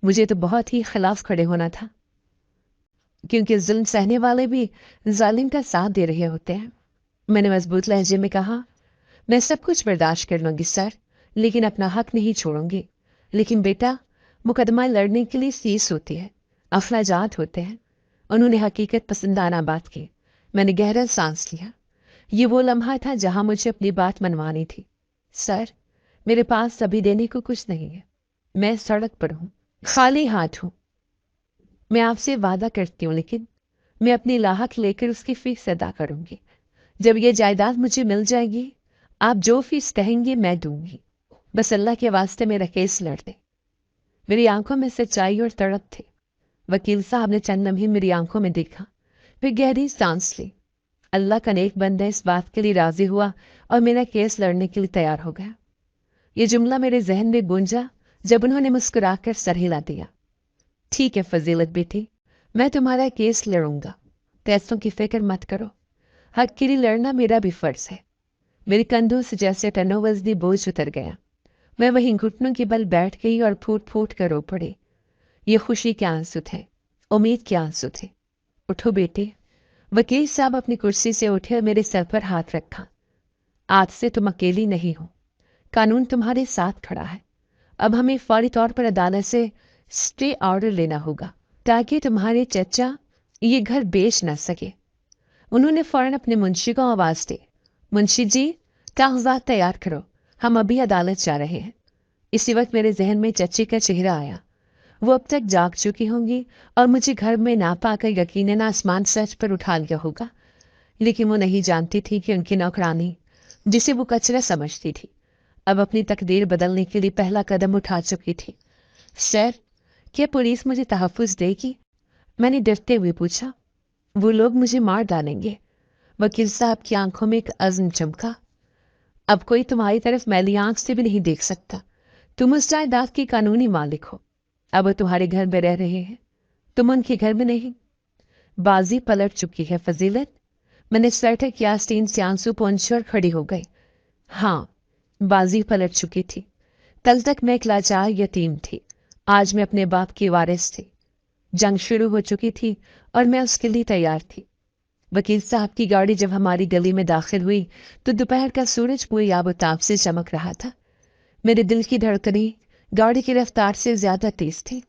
مجھے تو بہت ہی خلاف کھڑے ہونا تھا، کیونکہ ظلم سہنے والے بھی ظالم کا ساتھ دے رہے ہوتے ہیں۔ میں نے مضبوط لہجے میں کہا، میں سب کچھ برداشت کر لوں گی سر، لیکن اپنا حق نہیں چھوڑوں گی۔ لیکن بیٹا، مقدمہ لڑنے کے لیے فیس ہوتی ہے، اخراجات ہوتے ہیں۔ انہوں نے حقیقت پسندانہ بات کی۔ میں نے گہرا سانس لیا۔ یہ وہ لمحہ تھا جہاں مجھے اپنی بات منوانی تھی۔ سر، میرے پاس ابھی دینے کو کچھ نہیں ہے۔ میں سڑک پر ہوں، خالی ہاتھ ہوں۔ میں آپ سے وعدہ کرتی ہوں، لیکن میں اپنی لاحق لے کر اس کی فیس ادا کروں گی۔ جب یہ جائیداد مجھے مل جائے گی، آپ جو فیس کہیں گے میں دوں گی۔ بس اللہ کے واسطے میرا کیس لڑ دیں۔ میری آنکھوں میں سچائی اور تڑپ تھی۔ وکیل صاحب نے چند لمحے میری آنکھوں میں دیکھا، پھر گہری سانس لی۔ اللہ کا نیک بندہ اس بات کے لیے راضی ہوا اور میرا کیس لڑنے کے لیے تیار ہو گیا۔ یہ جملہ میرے ذہن میں گونجا جب انہوں نے مسکرا کر سر ہلا دیا۔ ٹھیک ہے فضیلت بیٹی، میں تمہارا کیس لڑوں گا، پیسوں کی فکر مت کرو۔ حق کے لیے لڑنا میرا بھی فرض ہے۔ میرے کندھوں سے جیسے ٹنوں وزنی بوجھ اتر گیا۔ میں وہیں گھٹنوں کے بل بیٹھ گئی اور پھوٹ پھوٹ کر رو پڑی۔ یہ خوشی کے آنسو تھے، امید کے آنسو تھے۔ اٹھو بیٹے۔ وکیل صاحب اپنی کرسی سے اٹھے اور میرے سر پر ہاتھ رکھا۔ آج سے تم اکیلی نہیں ہو، قانون تمہارے ساتھ کھڑا ہے۔ اب ہمیں فوری طور پر عدالت سے اسٹے آرڈر لینا ہوگا تاکہ تمہارے چچا یہ گھر بیچ نہ سکے۔ انہوں نے فوراً اپنے منشی کو آواز دی، منشی جی، کاغذات تیار کرو، ہم ابھی عدالت جا رہے ہیں۔ اسی وقت میرے ذہن میں چچی کا چہرہ آیا۔ وہ اب تک جاگ چکی ہوں گی اور مجھے گھر میں نہ پا کر یقیناً آسمان سچ پر اٹھا لیا ہوگا، لیکن وہ نہیں جانتی تھی کہ ان کی نوکرانی، جسے وہ کچرا سمجھتی تھی، اب اپنی تقدیر بدلنے کے لیے پہلا قدم اٹھا چکی تھی۔ سر، کیا پولیس مجھے تحفظ دے گی؟ میں نے ڈرتے ہوئے پوچھا۔ وہ لوگ مجھے مار ڈالیں گے۔ وکیل صاحب کی آنکھوں میں ایک عزم چمکا۔ اب کوئی تمہاری طرف میلی آنکھ سے بھی نہیں دیکھ سکتا۔ تم اس جائیداد کی قانونی مالک ہو۔ اب وہ تمہارے گھر میں رہ رہے ہیں، تم ان کے گھر میں نہیں۔ بازی پلٹ چکی ہے فضیلت۔ میں نے سویٹر کی آستین سے آنسو پونچھے اور کھڑی ہو گئی۔ ہاں، بازی پلٹ چکی تھی۔ کل تک میں ایک لاچار یتیم تھی، آج میں اپنے باپ کی وارث تھی۔ جنگ شروع ہو چکی تھی اور میں اس کے لیے تیار تھی۔ وکیل صاحب کی گاڑی جب ہماری گلی میں داخل ہوئی تو دوپہر کا سورج پوری آب و تاب سے چمک رہا تھا۔ میرے دل کی دھڑکنیں گاڑی کی رفتار سے زیادہ تیز تھی۔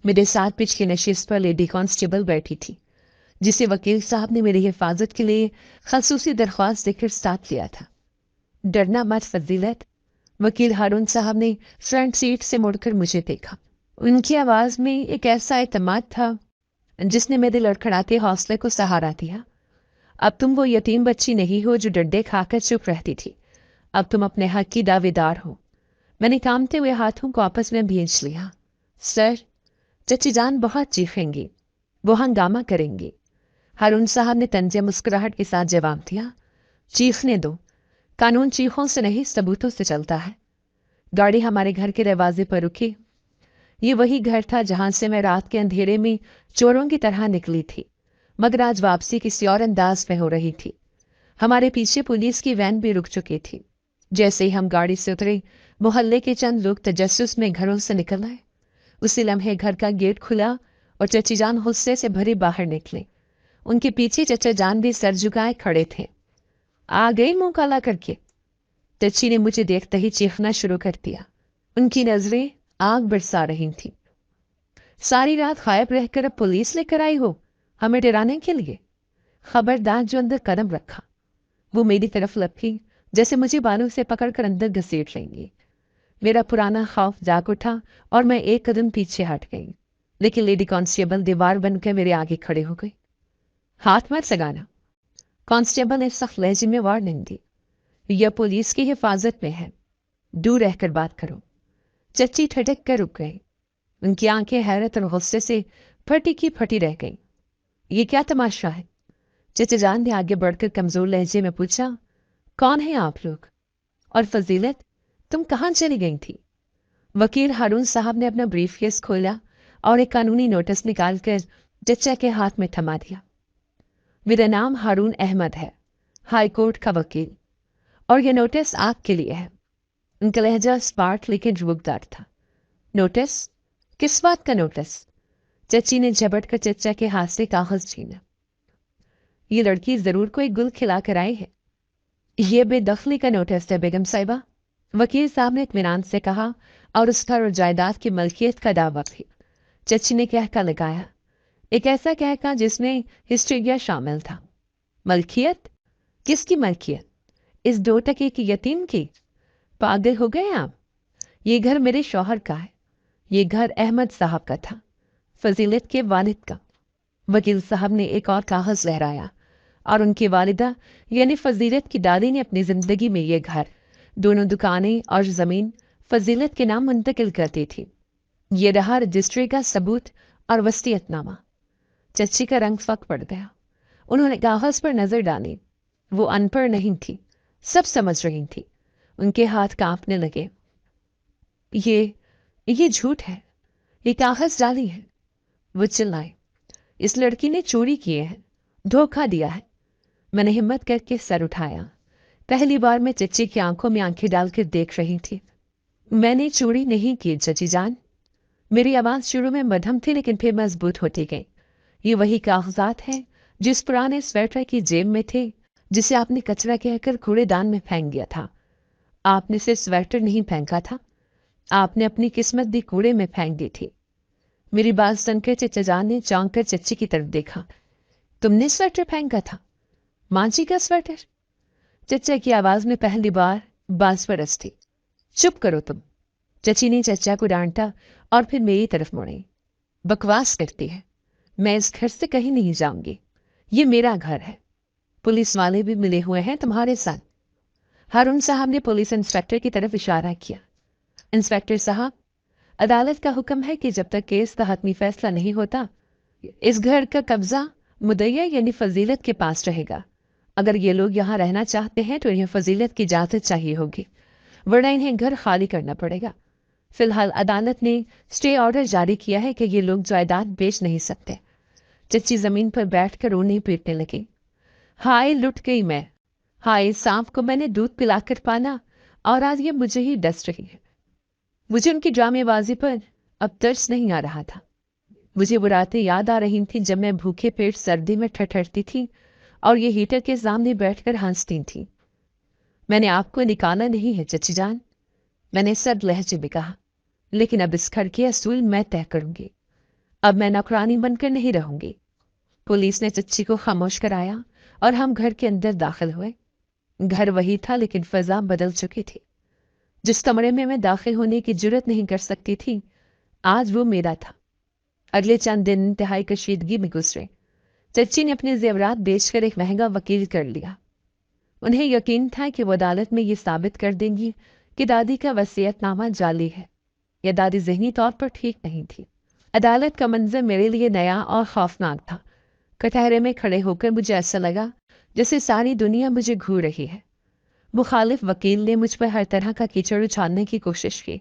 میرے ساتھ پچھلی نشست پر لیڈی کانسٹیبل بیٹھی تھی، جسے وکیل صاحب نے میری حفاظت کے لیے خصوصی درخواست دے کر ساتھ لیا تھا۔ ڈرنا مت فضیلت، وکیل ہارون صاحب نے فرنٹ سیٹ سے مڑ کر مجھے دیکھا۔ ان کی آواز میں ایک ایسا اعتماد تھا جس نے میرے لڑکھڑاتے حوصلے کو سہارا دیا۔ اب تم وہ یتیم بچی نہیں ہو جو ڈنڈے کھا کر چپ رہتی تھی، اب تم اپنے حق کی دعوے دار ہو۔ میں نے کامتے ہوئے ہاتھوں کو آپس میں بھینچ لیا۔ سر، چچی جان بہت چیخیں گی، وہ ہنگامہ کریں گی۔ ہارون صاحب نے طنزیہ مسکراہٹ کے ساتھ جواب دیا، چیخنے دو، قانون چیخوں سے نہیں ثبوتوں سے چلتا ہے۔ گاڑی ہمارے گھر کے دروازے پر رکی۔ یہ وہی گھر تھا جہاں سے میں رات کے اندھیرے میں چوروں کی طرح نکلی تھی، مگر آج واپسی کسی اور انداز میں ہو رہی تھی۔ ہمارے پیچھے پولیس کی وین بھی رک چکی تھی۔ جیسے ہی ہم گاڑی سے اترے، محلے کے چند لوگ تجسس میں گھروں سے نکل آئے۔ اسی لمحے گھر کا گیٹ کھلا اور چچی جان غصے سے بھرے باہر نکلے۔ ان کے پیچھے چچا جان بھی سر جھکائے کھڑے تھے۔ آ گئی منہ کالا کر کے؟ चची ने मुझे देखते ही चीखना शुरू कर दिया। उनकी नजरें आग बरसा रही थीं। सारी रात गायब रहकर अब पुलिस लेकर आई हो हमें डराने के लिए? खबरदार जो अंदर कदम रखा। वो मेरी तरफ लपकी जैसे मुझे बालों से पकड़कर अंदर घसीट लेंगी। मेरा पुराना खौफ जाग उठा और मैं एक कदम पीछे हट गई, लेकिन लेडी कांस्टेबल दीवार बनकर मेरे आगे खड़े हो गई। हाथ मत लगाना, कांस्टेबल ने सख्त लहजे में वार्निंग दी। यह पुलिस की हिफाजत में है, दूर रहकर बात करो। चच्ची ठटक कर रुक गई। उनकी आंखें हैरत और गुस्से से फटी की फटी रह गईं। ये क्या तमाशा है? चचा जान ने आगे बढ़कर कमजोर लहजे में पूछा, कौन है आप लोग? और फजीलत, तुम कहाँ चली गई थी? वकील हारून साहब ने अपना ब्रीफ केस खोला और एक कानूनी नोटिस निकालकर चचा के हाथ में थमा दिया। मेरा नाम हारून अहमद है, हाई कोर्ट का वकील, और यह नोटिस आपके लिए है। उनका लहजा स्पार्ट लेकिन रुखदार था। नोटिस? किस बात का नोटिस? चची ने झपट कर चचा के हाथ से कागज छीना। ये लड़की जरूर कोई गुल खिला कर आई है। ये बेदखली का नोटिस है बेगम साहिबा, वकील साहब ने इत्मीनान से कहा और उस घर और जायदाद की मलकियत का दावा भी। चची ने कहका लगाया, एक ऐसा कहका जिसमें हिस्ट्रिया शामिल था। मलकियत? किसकी मलकियत? इस 2 टके की यतीम की? पागल हो गए आप? ये घर मेरे शौहर का है। ये घर अहमद साहब का था, फजीलत के वालिद का। वकील साहब ने एक और कागज लहराया और उनकी वालिदा यानी फजीलत की दादी ने अपनी जिंदगी में ये घर, दोनों दुकानें और जमीन फजीलत के नाम मुंतकिल करती थी। ये रहा रजिस्ट्री का सबूत और वसीयतनामा। चच्ची का रंग फक पड़ गया। उन्होंने कागज पर नजर डाली। वो अनपढ़ नहीं थी, सब समझ रही थी। उनके हाथ कांपने लगे। ये झूठ है, ये कागज जाली है। वो चिल्लाए, इस लड़की ने चोरी किए हैं, धोखा दिया है। मैंने हिम्मत करके सर उठाया। पहली बार मैं चच्ची की आंखों में आंखें डालकर देख रही थी। मैंने चोरी नहीं की चची जान। मेरी आवाज शुरू में मध्यम थी लेकिन फिर मजबूत होती गई। ये वही कागजात हैं जिस पुराने स्वेटर की जेब में थे, जिसे आपने कचरा कहकर कूड़ेदान में फेंक दिया था। आपने सिर्फ स्वेटर नहीं फेंका था, आपने अपनी किस्मत भी कूड़े में फेंक दी थी। मेरी बात सुनकर चचा जान ने चौंक कर चच्ची की तरफ देखा। तुमने स्वेटर फेंका था? मां जी का स्वेटर? चचा की आवाज में पहली बार बांसपरस थी। चुप करो तुम। चची ने चचा को डांटा और फिर मेरी तरफ मुड़ी। बकवास करती है, मैं इस घर से कहीं नहीं जाऊंगी। ये मेरा घर है। पुलिस वाले भी मिले हुए हैं तुम्हारे साथ। हारून साहब ने पुलिस इंस्पेक्टर की तरफ इशारा किया। इंस्पेक्टर साहब, अदालत का हुक्म है कि जब तक केस का हतमी फैसला नहीं होता, इस घर का कब्जा मुद्दईया यानी फजीलत के पास रहेगा। अगर ये लोग यहाँ रहना चाहते हैं तो इन्हें फजीलत की इजाजत चाहिए होगी, वरना इन्हें घर खाली करना पड़ेगा। फिलहाल अदालत ने स्टे ऑर्डर जारी किया है कि ये लोग जायदाद बेच नहीं सकते। चच्ची जमीन पर बैठकर रोने पीटने लगी। हाय लुट गई मैं। हाय सांप को मैंने दूध पिलाकर पाना और आज ये मुझे ही डस रही है। मुझे उनकी ड्रामेबाजी पर अब तरस नहीं आ रहा था। मुझे वो रातें याद आ रही थी जब मैं भूखे पेट सर्दी में ठठरती थी और ये हीटर के सामने बैठकर हंसती थी। मैंने आपको निकाला नहीं है चची जान, मैंने सर्द लहजे में कहा, लेकिन अब इस घर के असूल मैं तय करूंगी। अब मैं नौकरानी बनकर नहीं रहूंगी। पुलिस ने चच्ची को खामोश कराया और हम घर के अंदर दाखिल हुए। घर वही था लेकिन फजा बदल चुकी थी। जिस कमरे में मैं दाखिल होने की जुर्रत नहीं कर सकती थी, आज वो मेरा था। अगले चंद दिन इंतहाई कशीदगी में गुजरे। चच्ची ने अपने जेवरात बेचकर एक महंगा वकील कर लिया। उन्हें यकीन था कि वो अदालत में ये साबित कर देंगी कि दादी का वसीयतनामा जाली है। या दादी जहनी तौर पर ठीक नहीं थी। अदालत का मंजर मेरे लिए नया और खौफनाक था। कटहरे में खड़े होकर मुझे ऐसा लगा जैसे सारी दुनिया मुझे घूर रही है। मुखालिफ वकील ने मुझ पर हर तरह का कीचड़ उछालने की कोशिश की।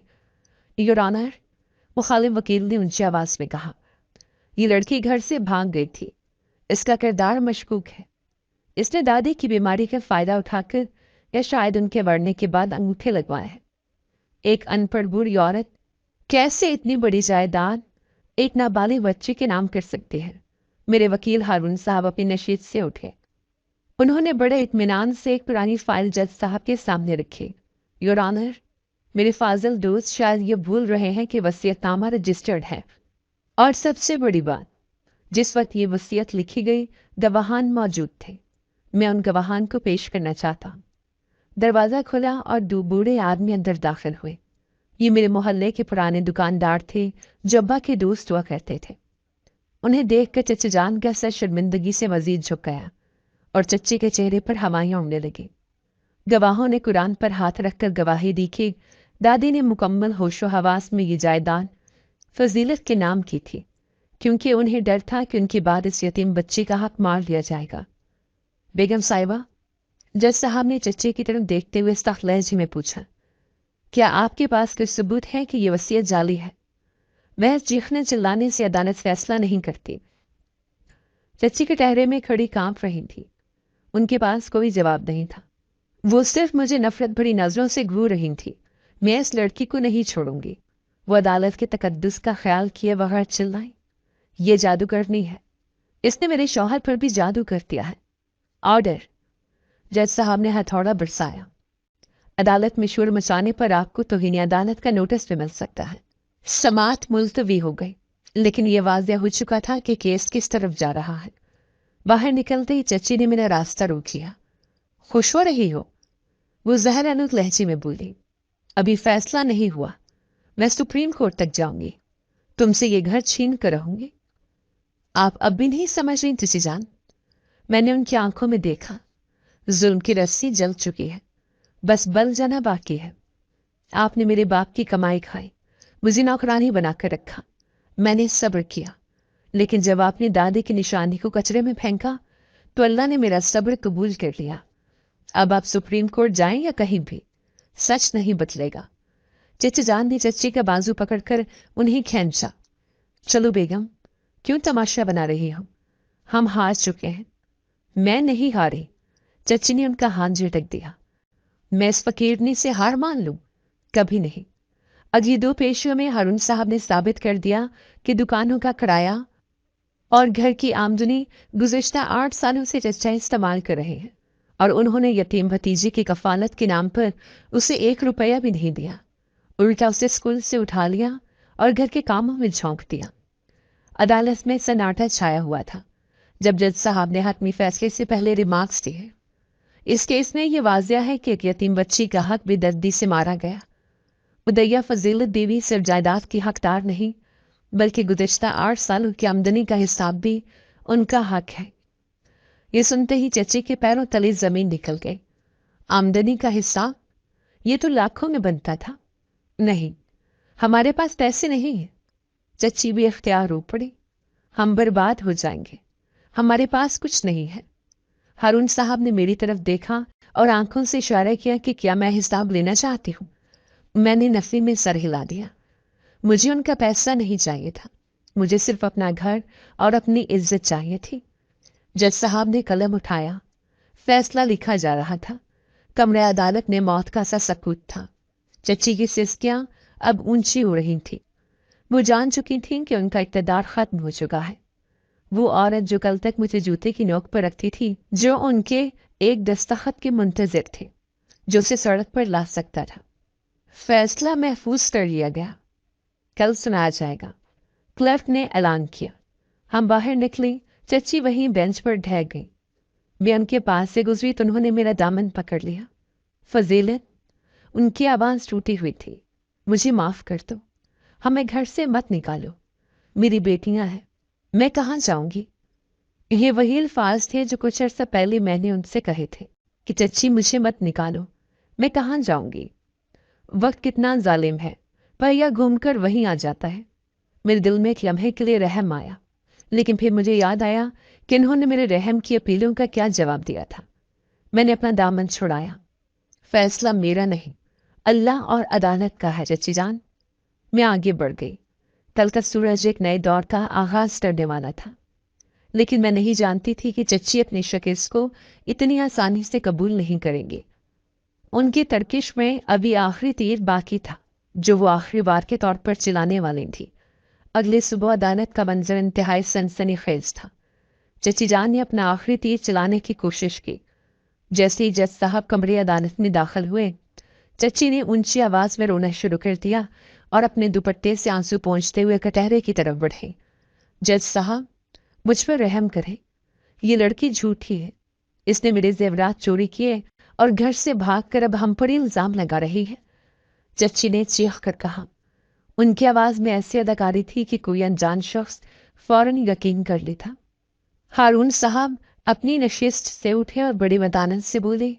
योर ऑनर, मुखालिफ वकील ने ऊंची आवाज में कहा, ये लड़की घर से भाग गई थी। इसका किरदार मशकूक है। इसने दादी की बीमारी का फायदा उठाकर या शायद उनके मरने के बाद अंगूठे लगवाए हैं। एक अनपढ़ बूढ़ी औरत कैसे इतनी बड़ी जायदाद एक नाबालिग बच्चे के नाम कर सकती है? मेरे वकील हारून साहब अपनी नशीद से उठे। उन्होंने बड़े इत्मीनान से एक पुरानी फाइल जज साहब के सामने रखी। योर ऑनर, मेरे फाजिल दोस्त शायद ये भूल रहे हैं कि वसीयतनामा रजिस्टर्ड है, और सबसे बड़ी बात, जिस वक्त ये वसीयत लिखी गई गवाहान मौजूद थे। मैं उन गवाहान को पेश करना चाहता हूँ। दरवाज़ा खुला और दो बूढ़े आदमी अंदर दाखिल हुए। ये मेरे मोहल्ले के पुराने दुकानदार थे जो अब्बा के दोस्त हुआ करते थे। उन्हें देखकर चचा जान का सर शर्मिंदगी से मजीद झुक गया और चच्चे के चेहरे पर हवाएं उड़ने लगी। गवाहों ने कुरान पर हाथ रखकर गवाही दी कि दादी ने मुकम्मल होशो हवास में ये जायदाद फजीलत के नाम की थी, क्योंकि उन्हें डर था कि उनके बाद इस यतीम बच्चे का हक मार लिया जाएगा। बेगम साहिबा, जज साहब ने चच्चे की तरफ देखते हुए सख्त लहजे में पूछा, क्या आपके पास कोई सबूत है कि यह वसीयत जाली है? वह चीखने चिल्लाने से अदालत फैसला नहीं करती। चच्ची के टहरे में खड़ी कांप रही थी। उनके पास कोई जवाब नहीं था। वो सिर्फ मुझे नफरत भरी नजरों से घूर रही थी। मैं इस लड़की को नहीं छोड़ूंगी। वो अदालत के तकद्दुस का ख्याल किए बगैर चिल्लाई, ये जादूगरनी है, इसने मेरे शौहर पर भी जादू कर दिया है। ऑर्डर। जज साहब ने हथौड़ा बरसाया। अदालत में शोर मचाने पर आपको तौहीन अदालत का नोटिस भी मिल सकता है। समाअत मुलतवी हो गई, लेकिन यह वाज़ेह हो चुका था कि केस किस तरफ जा रहा है। बाहर निकलते ही चच्ची ने मेरा रास्ता रोक लिया। खुश हो रही हो? वो जहरानुक लहजे में बोली। अभी फैसला नहीं हुआ। मैं सुप्रीम कोर्ट तक जाऊंगी। तुमसे ये घर छीन कर रहूंगी। आप अब भी नहीं समझ रही चची जान? मैंने उनकी आंखों में देखा। जुल्म की रस्सी जल चुकी है, बस बल जाना बाकी है। आपने मेरे बाप की कमाई खाई, मुझे नौकरानी बनाकर रखा। मैंने सब्र किया, लेकिन जब आपने दादी की निशानी को कचरे में फेंका तो अल्लाह ने मेरा सब्र कबूल कर लिया। अब आप सुप्रीम कोर्ट जाएं या कहीं भी, सच नहीं बदलेगा। चचा जान ने चच्ची का बाजू पकड़कर उन्हें खींचा। चलो बेगम, क्यों तमाशा बना रही हो? हम हार चुके हैं। मैं नहीं हारी। चच्ची ने उनका हाथ झटक दिया। मैं इस फकीरनी से हार मान लूं? कभी नहीं। अगली दो पेशियों में हारून साहब ने साबित कर दिया कि दुकानों का किराया और घर की आमदनी गुज़िश्ता 8 सालों से चचा इस्तेमाल कर रहे हैं, और उन्होंने यतीम भतीजे की कफालत के नाम पर उसे 1 रुपया भी नहीं दिया। उल्टा उसे स्कूल से उठा लिया और घर के कामों में झोंक दिया। अदालत में सन्नाटा छाया हुआ था जब जज साहब ने हतमी फैसले से पहले रिमार्क्स दिए। इस केस में यह वाजिया है कि एक यतीम बच्ची का हक बेदर्दी से मारा गया। मुदैया फजीलत देवी सिर्फ जायदाद की हकदार नहीं, बल्कि गुज़िश्ता 8 सालों की आमदनी का हिसाब भी उनका हक है। ये सुनते ही चच्ची के पैरों तले जमीन निकल गई। आमदनी का हिसाब? ये तो लाखों में बनता था। नहीं, हमारे पास पैसे नहीं है। चच्ची भी इख्तियार रो पड़ी। हम बर्बाद हो जाएंगे, हमारे पास कुछ नहीं है। हारून साहब ने मेरी तरफ देखा और आंखों से इशारा किया कि क्या मैं हिसाब लेना चाहती हूँ। मैंने नफी में सर हिला दिया। मुझे उनका पैसा नहीं चाहिए था, मुझे सिर्फ अपना घर और अपनी इज्जत चाहिए थी। जज साहब ने कलम उठाया। फैसला लिखा जा रहा था। कमरे अदालत में मौत का सा सकूत था। चच्ची की सिसकियां अब ऊंची हो रही थी। वो जान चुकी थीं कि उनका इक़्तिदार खत्म हो चुका है। वो औरत जो कल तक मुझे जूते की नोक पर रखती थी, जो उनके एक दस्तखत के मुंतजिर थे, जो उसे सड़क पर ला सकता था। फैसला महफूज कर लिया गया, कल सुनाया जाएगा, क्लर्क ने ऐलान किया। हम बाहर निकले। चच्ची वहीं बेंच पर ढह गई। मैं उनके पास से गुजरी तो उन्होंने मेरा दामन पकड़ लिया। फजीलत, उनकी आवाज़ टूटी हुई थी, मुझे माफ़ कर दो। हमें घर से मत निकालो। मेरी बेटियां हैं, मैं कहाँ जाऊंगी? ये वही अल्फाज थे जो कुछ अर्सा पहले मैंने उनसे कहे थे कि चच्ची मुझे मत निकालो, मैं कहाँ जाऊंगी। वक्त कितना जालिम है, पहिया घूमकर वहीं आ जाता है। मेरे दिल में एक लम्हे के लिए रहम आया, लेकिन फिर मुझे याद आया कि इन्होंने मेरे रहम की अपीलों का क्या जवाब दिया था। मैंने अपना दामन छुड़ाया। फैसला मेरा नहीं, अल्लाह और अदालत का है चच्ची जान। मैं आगे बढ़ गई। कल का सूरज एक नए दौर का आगाज करने वाला था, लेकिन मैं नहीं जानती थी कि चच्ची अपनी शिकस्त को इतनी आसानी से कबूल नहीं करेंगे। उनकी तरकिश में अभी आखिरी तीर बाकी था, जो वो आखिरी बार के तौर पर चलाने वाली थी। अगले सुबह अदालत का मंजर इंतहाई सनसनीखेज था। चच्ची जान ने अपना आखिरी तीर चलाने की कोशिश की। जैसे ही जज साहब कमरे अदालत में दाखिल हुए, चच्ची ने ऊंची आवाज में रोना शुरू कर दिया और अपने दुपट्टे से आंसू पोंछते हुए कटहरे की तरफ बढ़े। जज साहब, मुझ पर रहम करें, ये लड़की झूठी है। इसने मेरे जेवरात चोरी किए और घर से भागकर अब हम पर इल्जाम लगा रही है। चच्ची ने चीख कर कहा। उनकी आवाज में ऐसी अदाकारी थी कि कोई अनजान शख्स फौरन यकीन कर लेता। हारून साहब अपनी नशिस्त से उठे और बड़ी मतानत से बोले,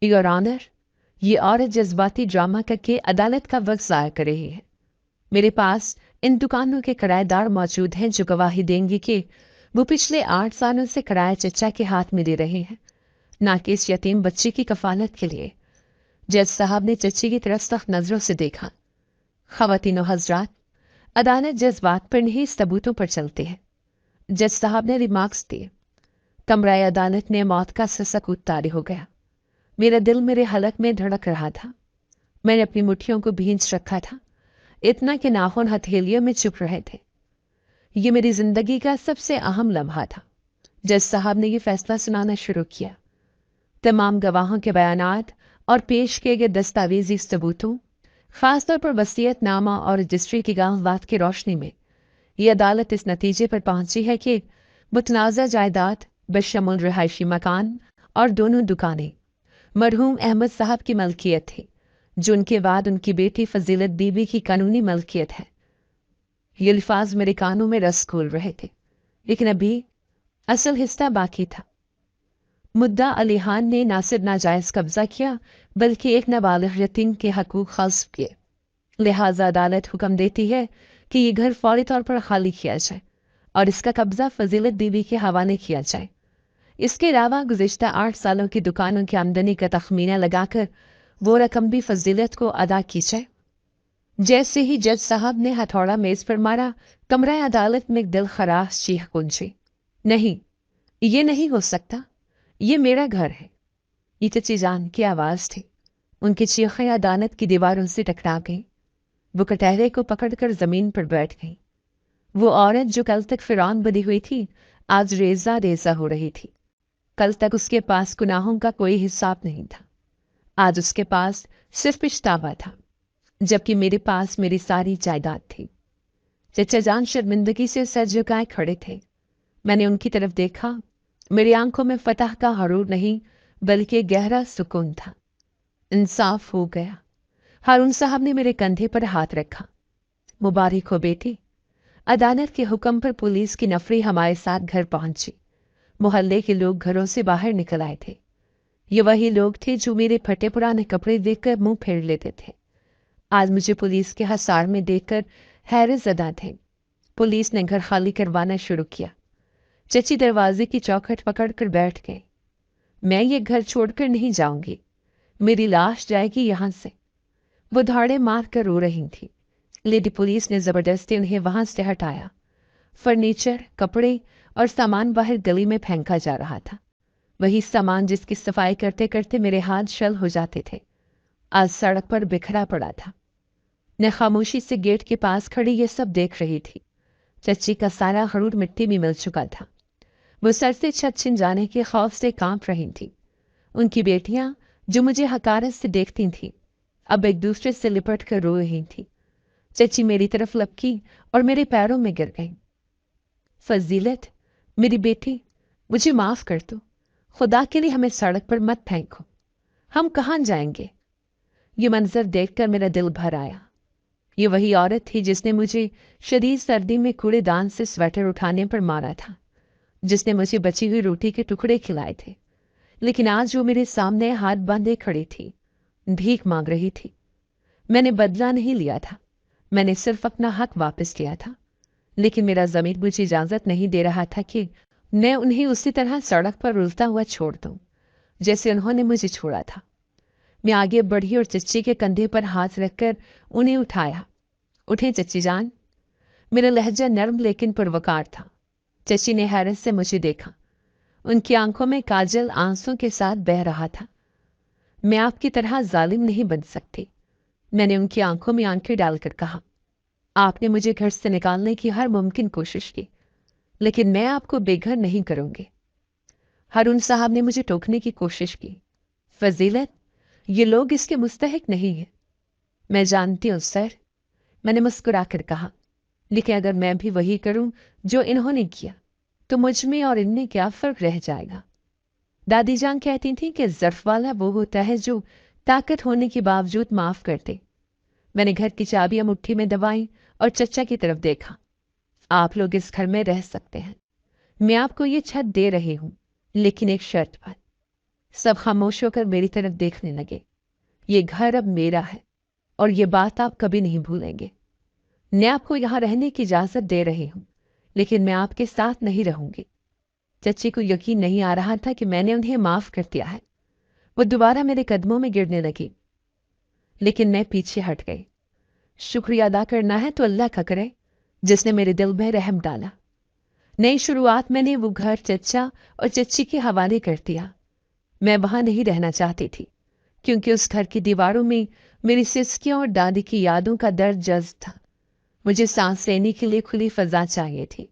योर ऑनर, ये औरत जज्बाती ड्रामा करके अदालत का वक्त ज़ाया कर रही है। मेरे पास इन दुकानों के किराएदार मौजूद हैं जो गवाही देंगे कि वो पिछले 8 सालों से किराया चचा के हाथ में दे रहे हैं, ना कि इस यतीम बच्चे की कफालत के लिए। जज साहब ने चच्ची की तरफ सख्त नजरों से देखा। ख़वातीनो हजरात, अदालत जज्बात पर नहीं सबूतों पर चलती है। जज साहब ने रिमार्क्स दिए। कमराए अदालत ने मौत का ससकूत तारी हो गया। मेरा दिल मेरे हलक में धड़क रहा था। मैंने अपनी मुट्ठियों को भींच रखा था, इतना कि नाखून हथेलियों में चुप रहे थे। ये मेरी जिंदगी का सबसे अहम लम्हा था। जज साहब ने यह फैसला सुनाना शुरू किया। तमाम गवाहों के बयानात और पेश किए गए दस्तावेजी सबूतों, खासतौर पर वसीयतनामा और रजिस्ट्री की कागजात की रोशनी में ये अदालत इस नतीजे पर पहुंची है कि मुतनाज़ा जायदाद बशमुल रिहायशी मकान और दोनों दुकानें मरहूम अहमद साहब की मलकियत थी, जो उनके बाद उनकी बेटी फजीलत बीबी की कानूनी मलकियत है। ये अल्फाज मेरे कानों में रस घोल रहे थे, लेकिन अभी असल हिस्सा बाकी था। मुद्दा अलीहान ने ना सिर्फ नाजायज कब्जा किया, बल्कि एक नाबालिग यतीम के हकूक ग़स्ब किए। लिहाजा अदालत हुक्म देती है कि ये घर फौरी तौर पर खाली किया जाए और इसका कब्जा फजीलत बीबी के हवाले किया जाए। इसके अलावा गुज़िश्ता 8 सालों की दुकानों की आमदनी का तखमीना लगाकर वो रकम भी फजीलत को अदा की जाए। जैसे ही जज साहब ने हथौड़ा मेज पर मारा, कमरा अदालत में एक दिल खराश चीख गूंजी। नहीं, ये नहीं हो सकता, ये मेरा घर है। ये चची जान की आवाज़ थी। उनकी चीखें अदालत की दीवारों से टकरा गईं। वो कटहरे को पकड़कर जमीन पर बैठ गई। वो औरत जो कल तक फिरौन बनी हुई थी, आज रेजा रेजा हो रही थी। कल तक उसके पास गुनाहों का कोई हिसाब नहीं था, आज उसके पास सिर्फ पछतावा था, जबकि मेरे पास मेरी सारी जायदाद थी। चचा जान शर्मिंदगी से सर झुकाए खड़े थे। मैंने उनकी तरफ देखा। मेरी आंखों में फतह का हरूर नहीं, बल्कि गहरा सुकून था। इंसाफ हो गया। हारून साहब ने मेरे कंधे पर हाथ रखा। मुबारक हो बेटी। अदालत के हुक्म पर पुलिस की नफरी हमारे साथ घर पहुंची। मोहल्ले के लोग घरों से बाहर निकल आए थे। ये वही लोग थे जो मेरे फटे पुराने कपड़े देखकर मुंह फेर लेते थे। आज मुझे पुलिस के हसार में देखकर हैरत ज़दा थे। पुलिस ने घर खाली करवाना शुरू किया। चची दरवाजे की चौखट पकड़कर बैठ गई। मैं ये घर छोड़कर नहीं जाऊंगी, मेरी लाश जाएगी यहां से। वो धाड़े मार कर रो रही थी। लेडी पुलिस ने जबरदस्ती उन्हें वहां से हटाया। फर्नीचर, कपड़े और सामान बाहर गली में फेंका जा रहा था। वही सामान जिसकी सफाई करते करते मेरे हाथ शल हो जाते थे, आज सड़क पर बिखरा पड़ा था। मैं खामोशी से गेट के पास खड़ी ये सब देख रही थी। चच्ची का सारा हरूर मिट्टी में मिल चुका था। वो सर से छत छिन जाने के खौफ से कांप रही थी। उनकी बेटियां, जो मुझे हकारत से देखती थीं, अब एक दूसरे से लिपट कर रो रही थी। चची मेरी तरफ लपकी और मेरे पैरों में गिर गई। फजीलत, मेरी बेटी, मुझे माफ कर दो। खुदा के लिए हमें सड़क पर मत फेंको। हम कहाँ जाएंगे? ये मंजर देखकर मेरा दिल भर आया। ये वही औरत थी जिसने मुझे शदीद सर्दी में कूड़ेदान से स्वेटर उठाने पर मारा था, जिसने मुझे बची हुई रोटी के टुकड़े खिलाए थे। लेकिन आज वो मेरे सामने हाथ बांधे खड़ी थी, भीख मांग रही थी। मैंने बदला नहीं लिया था, मैंने सिर्फ अपना हक वापस लिया था। लेकिन मेरा ज़मीर मुझे इजाज़त नहीं दे रहा था कि मैं उन्हें उसी तरह सड़क पर रुलता हुआ छोड़ दूं, जैसे उन्होंने मुझे छोड़ा था। मैं आगे बढ़ी और चच्ची के कंधे पर हाथ रखकर उन्हें उठाया। उठें चच्ची जान। मेरा लहजा नर्म लेकिन पुरवकार था। चच्ची ने हैरत से मुझे देखा। उनकी आंखों में काजल आंसू के साथ बह रहा था। मैं आपकी तरह जालिम नहीं बन सकती, मैंने उनकी आंखों में आंखें डालकर कहा। आपने मुझे घर से निकालने की हर मुमकिन कोशिश की, लेकिन मैं आपको बेघर नहीं करूंगी। हारून साहब ने मुझे टोकने की कोशिश की। फजीलत, یہ لوگ اس کے مستحق نہیں ہیں۔ میں جانتی ہوں سر، میں نے مسکرا کر کہا، لیکن اگر میں بھی وہی کروں جو انہوں نے کیا تو مجھ میں اور ان میں کیا فرق رہ جائے گا؟ دادی جان کہتی تھیں کہ ظرف والا وہ ہوتا ہے جو طاقت ہونے کے باوجود معاف کرتے۔ میں نے گھر کی چابیاں مٹھی میں دبائیں اور چچا کی طرف دیکھا۔ آپ لوگ اس گھر میں رہ سکتے ہیں، میں آپ کو یہ چھت دے رہی ہوں، لیکن ایک شرط پر۔ سب خاموش ہو کر میری طرف دیکھنے لگے۔ یہ گھر اب میرا ہے اور یہ بات آپ کبھی نہیں بھولیں گے۔ میں آپ کو یہاں رہنے کی اجازت دے رہی ہوں، لیکن میں آپ کے ساتھ نہیں رہوں گی۔ چچی کو یقین نہیں آ رہا تھا کہ میں نے انہیں معاف کر دیا ہے۔ وہ دوبارہ میرے قدموں میں گرنے لگی، لیکن میں پیچھے ہٹ گئی۔ شکریہ ادا کرنا ہے تو اللہ کا کرے جس نے میرے دل میں رحم ڈالا۔ نئی شروعات میں نے وہ گھر چچا اور چچی کے حوالے کر دیا۔ میں وہاں نہیں رہنا چاہتی تھی، کیونکہ اس گھر کی دیواروں میں میری سسکیوں اور دادی کی یادوں کا درد جذب تھا۔ مجھے سانس لینے کے لیے کھلی فضا چاہیے تھی۔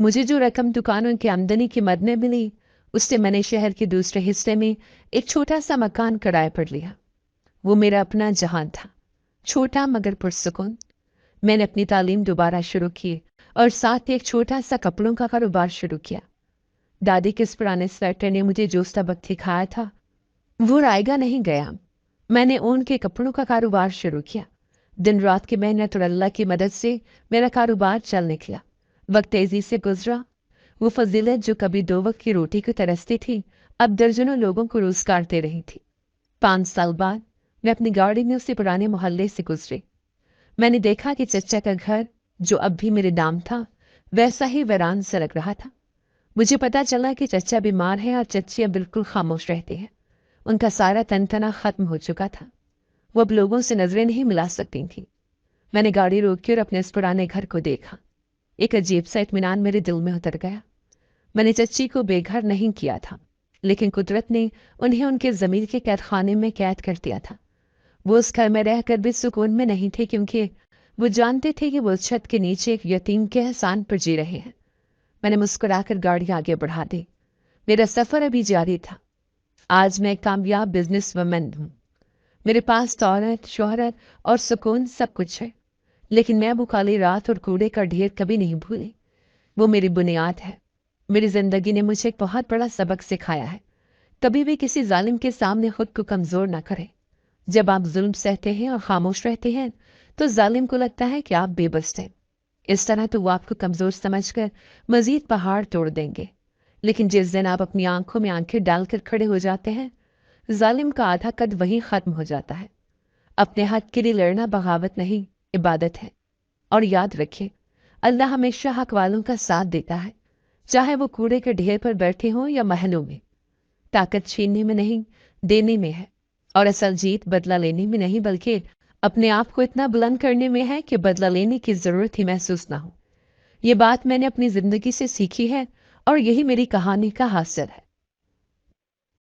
مجھے جو رقم دکانوں کی آمدنی کی مد میں ملی، اس سے میں نے شہر کے دوسرے حصے میں ایک چھوٹا سا مکان کرائے پر لیا۔ وہ میرا اپنا جہان تھا، چھوٹا مگر پرسکون۔ میں نے اپنی تعلیم دوبارہ شروع کی اور ساتھ ایک چھوٹا سا کپڑوں کا کاروبار شروع کیا۔ دادی کے اس پرانے سویٹر نے مجھے جو سبق سکھایا تھا وہ رائے گا نہیں گیا۔ میں نے اون کے کپڑوں کا کاروبار شروع کیا۔ دن رات کی محنت اور اللہ کی مدد سے میرا کاروبار چل نکلا۔ وقت تیزی سے گزرا۔ وہ فضیلت جو کبھی 2 وقت کی روٹی کو ترستی تھی، اب درجنوں لوگوں کو روزگار دے رہی تھی۔ 5 سال بعد میں اپنی گاڑی میں اسی پرانے محلے سے گزری۔ میں نے دیکھا کہ چچا کا گھر، جو اب بھی میرے نام تھا، ویسا ہی ویران سے لگ رہا تھا۔ مجھے پتا چلا کہ چچا بیمار ہے اور چچی اب بالکل خاموش رہتی ہے۔ ان کا سارا تنتنا ختم ہو چکا تھا۔ وہ اب لوگوں سے نظریں نہیں ملا سکتی تھیں۔ میں نے گاڑی روکی اور اپنے اس پرانے گھر کو دیکھا۔ ایک عجیب سا اطمینان میرے دل میں اتر گیا۔ میں نے چچی کو بے گھر نہیں کیا تھا، لیکن قدرت نے انہیں ان کے ضمیر کے قید خانے میں قید کر دیا تھا۔ وہ اس گھر میں رہ کر بھی سکون میں نہیں تھے، کیونکہ وہ جانتے تھے کہ وہ اس چھت کے نیچے ایک یتیم کے احسان پر جی رہے ہیں۔ میں نے مسکرا کر گاڑی آگے بڑھا دی۔ میرا سفر ابھی جاری تھا۔ آج میں ایک کامیاب بزنس وومن ہوں۔ میرے پاس دولت، شہرت اور سکون سب کچھ ہے، لیکن میں وہ کالی رات اور کوڑے کا ڈھیر کبھی نہیں بھولی۔ وہ میری بنیاد ہے۔ میری زندگی نے مجھے ایک بہت بڑا سبق سکھایا ہے۔ کبھی بھی کسی ظالم کے سامنے خود کو کمزور نہ کریں۔ جب آپ ظلم سہتے ہیں اور خاموش رہتے ہیں تو ظالم کو لگتا ہے کہ آپ بے بس ہیں۔ اس طرح تو وہ آپ کو کمزور سمجھ کر مزید پہاڑ توڑ دیں گے، لیکن جس دن آپ اپنی آنکھوں میں آنکھیں ڈال کر کھڑے ہو جاتے ہیں، ظالم کا آدھا قد وہیں ختم ہو جاتا ہے۔ اپنے حق کے لیے لڑنا بغاوت نہیں، عبادت ہے۔ اور یاد رکھیں، اللہ ہمیشہ حق والوں کا ساتھ دیتا ہے، چاہے وہ کوڑے کے ڈھیر پر بیٹھے ہوں یا محلوں میں۔ طاقت چھیننے میں نہیں، دینے میں ہے، اور اصل جیت بدلہ لینے میں نہیں، بلکہ اپنے آپ کو اتنا بلند کرنے میں ہے کہ بدلہ لینے کی ضرورت ہی محسوس نہ ہو۔ یہ بات میں نے اپنی زندگی سے سیکھی ہے اور یہی میری کہانی کا حاصل ہے۔